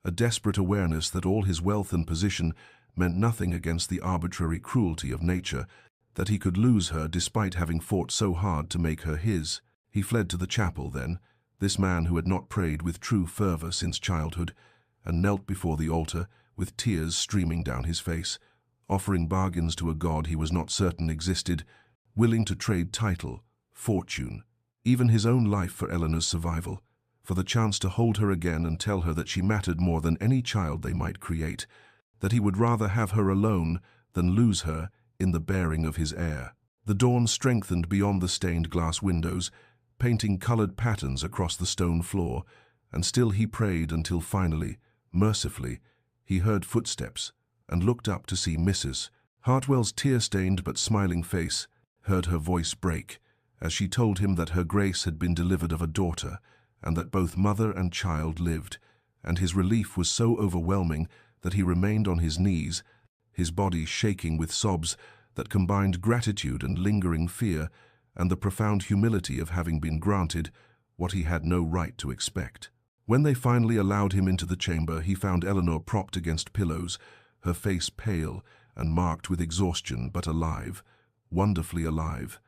a desperate awareness that all his wealth and position meant nothing against the arbitrary cruelty of nature, that he could lose her despite having fought so hard to make her his. He fled to the chapel then, this man who had not prayed with true fervor since childhood, and knelt before the altar with tears streaming down his face, offering bargains to a God he was not certain existed, willing to trade title, fortune, even his own life for Eleanor's survival, for the chance to hold her again and tell her that she mattered more than any child they might create, that he would rather have her alone than lose her in the bearing of his heir. The dawn strengthened beyond the stained glass windows, painting colored patterns across the stone floor, and still he prayed until finally, mercifully, he heard footsteps and looked up to see Mrs. Hartwell's tear-stained but smiling face, heard her voice break as she told him that her Grace had been delivered of a daughter, and that both mother and child lived, and his relief was so overwhelming that he remained on his knees, his body shaking with sobs that combined gratitude and lingering fear, and the profound humility of having been granted what he had no right to expect. When they finally allowed him into the chamber, he found Eleanor propped against pillows, her face pale and marked with exhaustion, but alive, wonderfully alive,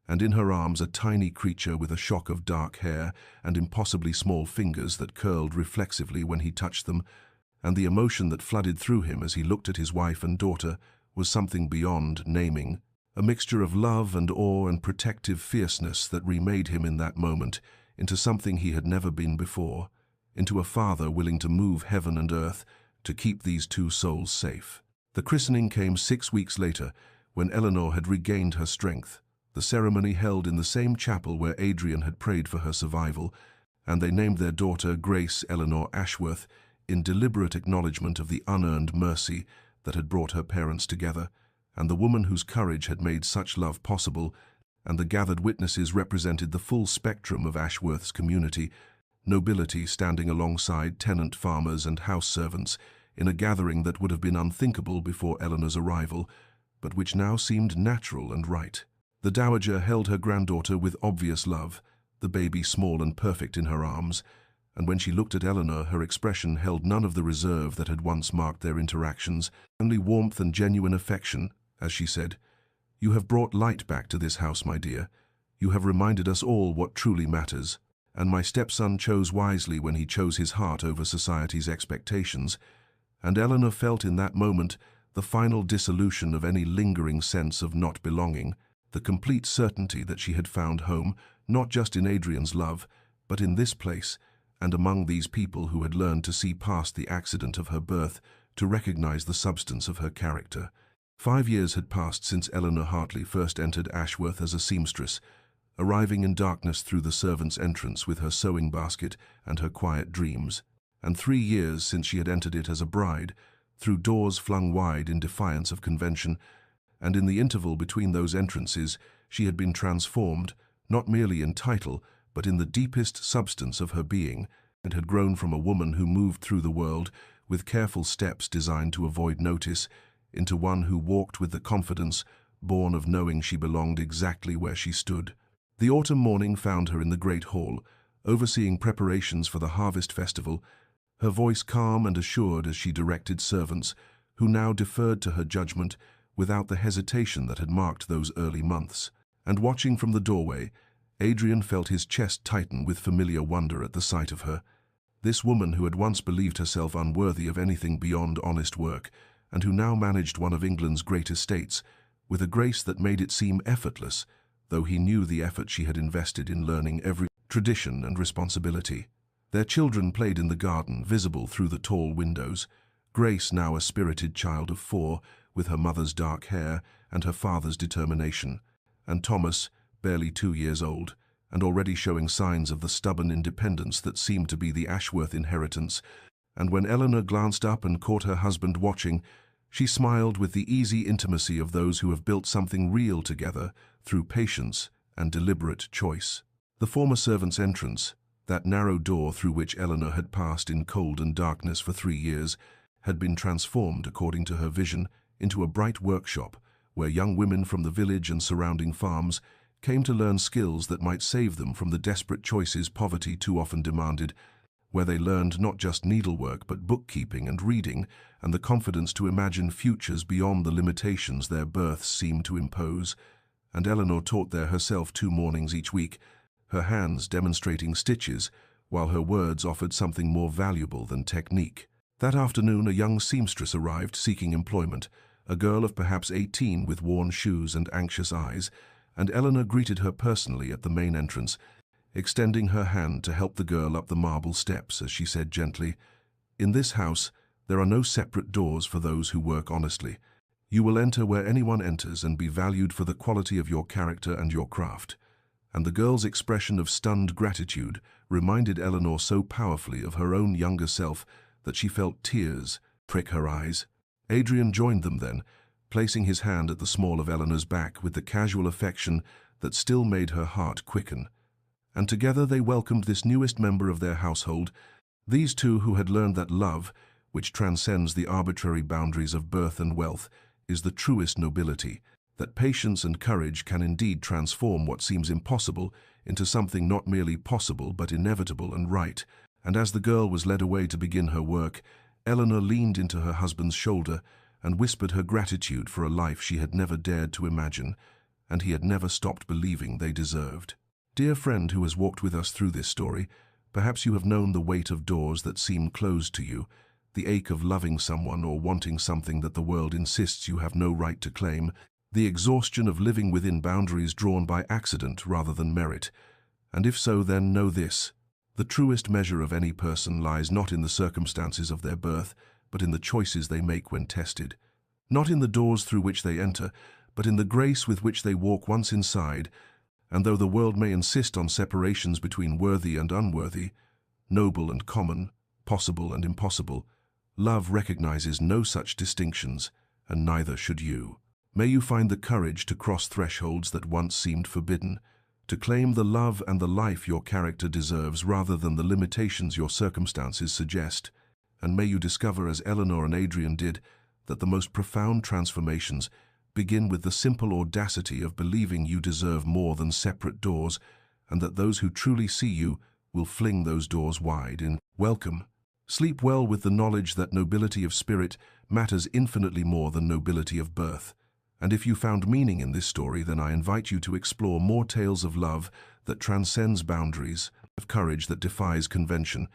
and in her arms a tiny creature with a shock of dark hair and impossibly small fingers that curled reflexively when he touched them, and the emotion that flooded through him as he looked at his wife and daughter was something beyond naming, a mixture of love and awe and protective fierceness that remade him in that moment into something he had never been before, into a father willing to move heaven and earth to keep these two souls safe. The christening came 6 weeks later, when Eleanor had regained her strength, the ceremony held in the same chapel where Adrian had prayed for her survival, and they named their daughter Grace Eleanor Ashworth in deliberate acknowledgement of the unearned mercy that had brought her parents together, and the woman whose courage had made such love possible, and the gathered witnesses represented the full spectrum of Ashworth's community, nobility standing alongside tenant farmers and house servants in a gathering that would have been unthinkable before Eleanor's arrival, but which now seemed natural and right. The dowager held her granddaughter with obvious love, the baby small and perfect in her arms, and when she looked at Eleanor, her expression held none of the reserve that had once marked their interactions, only warmth and genuine affection, as she said, "You have brought light back to this house, my dear. You have reminded us all what truly matters, and my stepson chose wisely when he chose his heart over society's expectations." And Eleanor felt in that moment the final dissolution of any lingering sense of not belonging, the complete certainty that she had found home, not just in Adrian's love, but in this place, and among these people who had learned to see past the accident of her birth, to recognize the substance of her character. 5 years had passed since Eleanor Hartley first entered Ashworth as a seamstress, arriving in darkness through the servants' entrance with her sewing basket and her quiet dreams, and 3 years since she had entered it as a bride, through doors flung wide in defiance of convention, and in the interval between those entrances she had been transformed, not merely in title, but in the deepest substance of her being, and had grown from a woman who moved through the world with careful steps designed to avoid notice, into one who walked with the confidence born of knowing she belonged exactly where she stood. The autumn morning found her in the great hall, overseeing preparations for the harvest festival, her voice calm and assured as she directed servants, who now deferred to her judgment without the hesitation that had marked those early months. And watching from the doorway, Adrian felt his chest tighten with familiar wonder at the sight of her. This woman who had once believed herself unworthy of anything beyond honest work, and who now managed one of England's great estates, with a grace that made it seem effortless, though he knew the effort she had invested in learning every tradition and responsibility. Their children played in the garden, visible through the tall windows. Grace, now a spirited child of 4, with her mother's dark hair and her father's determination, and Thomas, barely 2 years old, and already showing signs of the stubborn independence that seemed to be the Ashworth inheritance. And when Eleanor glanced up and caught her husband watching, she smiled with the easy intimacy of those who have built something real together through patience and deliberate choice. The former servant's entrance, that narrow door through which Eleanor had passed in cold and darkness for 3 years, had been transformed, according to her vision, into a bright workshop where young women from the village and surrounding farms came to learn skills that might save them from the desperate choices poverty too often demanded, where they learned not just needlework but bookkeeping and reading, and the confidence to imagine futures beyond the limitations their births seemed to impose. And Eleanor taught there herself 2 mornings each week, her hands demonstrating stitches, while her words offered something more valuable than technique. That afternoon, a young seamstress arrived seeking employment, a girl of perhaps 18 with worn shoes and anxious eyes, and Eleanor greeted her personally at the main entrance, extending her hand to help the girl up the marble steps as she said gently, "In this house, there are no separate doors for those who work honestly. You will enter where anyone enters and be valued for the quality of your character and your craft." And the girl's expression of stunned gratitude reminded Eleanor so powerfully of her own younger self that she felt tears prick her eyes. Adrian joined them then, placing his hand at the small of Eleanor's back with the casual affection that still made her heart quicken. And together they welcomed this newest member of their household, these two who had learned that love, which transcends the arbitrary boundaries of birth and wealth, is the truest nobility, that patience and courage can indeed transform what seems impossible into something not merely possible but inevitable and right. And as the girl was led away to begin her work, Eleanor leaned into her husband's shoulder and whispered her gratitude for a life she had never dared to imagine, and he had never stopped believing they deserved. Dear friend who has walked with us through this story, perhaps you have known the weight of doors that seem closed to you, the ache of loving someone or wanting something that the world insists you have no right to claim, the exhaustion of living within boundaries drawn by accident rather than merit. And if so, then know this: the truest measure of any person lies not in the circumstances of their birth, but in the choices they make when tested. Not in the doors through which they enter, but in the grace with which they walk once inside. And though the world may insist on separations between worthy and unworthy, noble and common, possible and impossible, love recognizes no such distinctions, and neither should you. May you find the courage to cross thresholds that once seemed forbidden, to claim the love and the life your character deserves rather than the limitations your circumstances suggest. And may you discover, as Eleanor and Adrian did, that the most profound transformations begin with the simple audacity of believing you deserve more than separate doors, and that those who truly see you will fling those doors wide in welcome. Sleep well with the knowledge that nobility of spirit matters infinitely more than nobility of birth. And if you found meaning in this story, then I invite you to explore more tales of love that transcends boundaries, of courage that defies convention,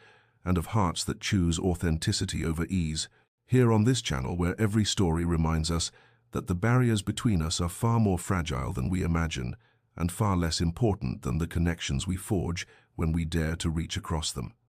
and of hearts that choose authenticity over ease, here on this channel, where every story reminds us that the barriers between us are far more fragile than we imagine, and far less important than the connections we forge when we dare to reach across them.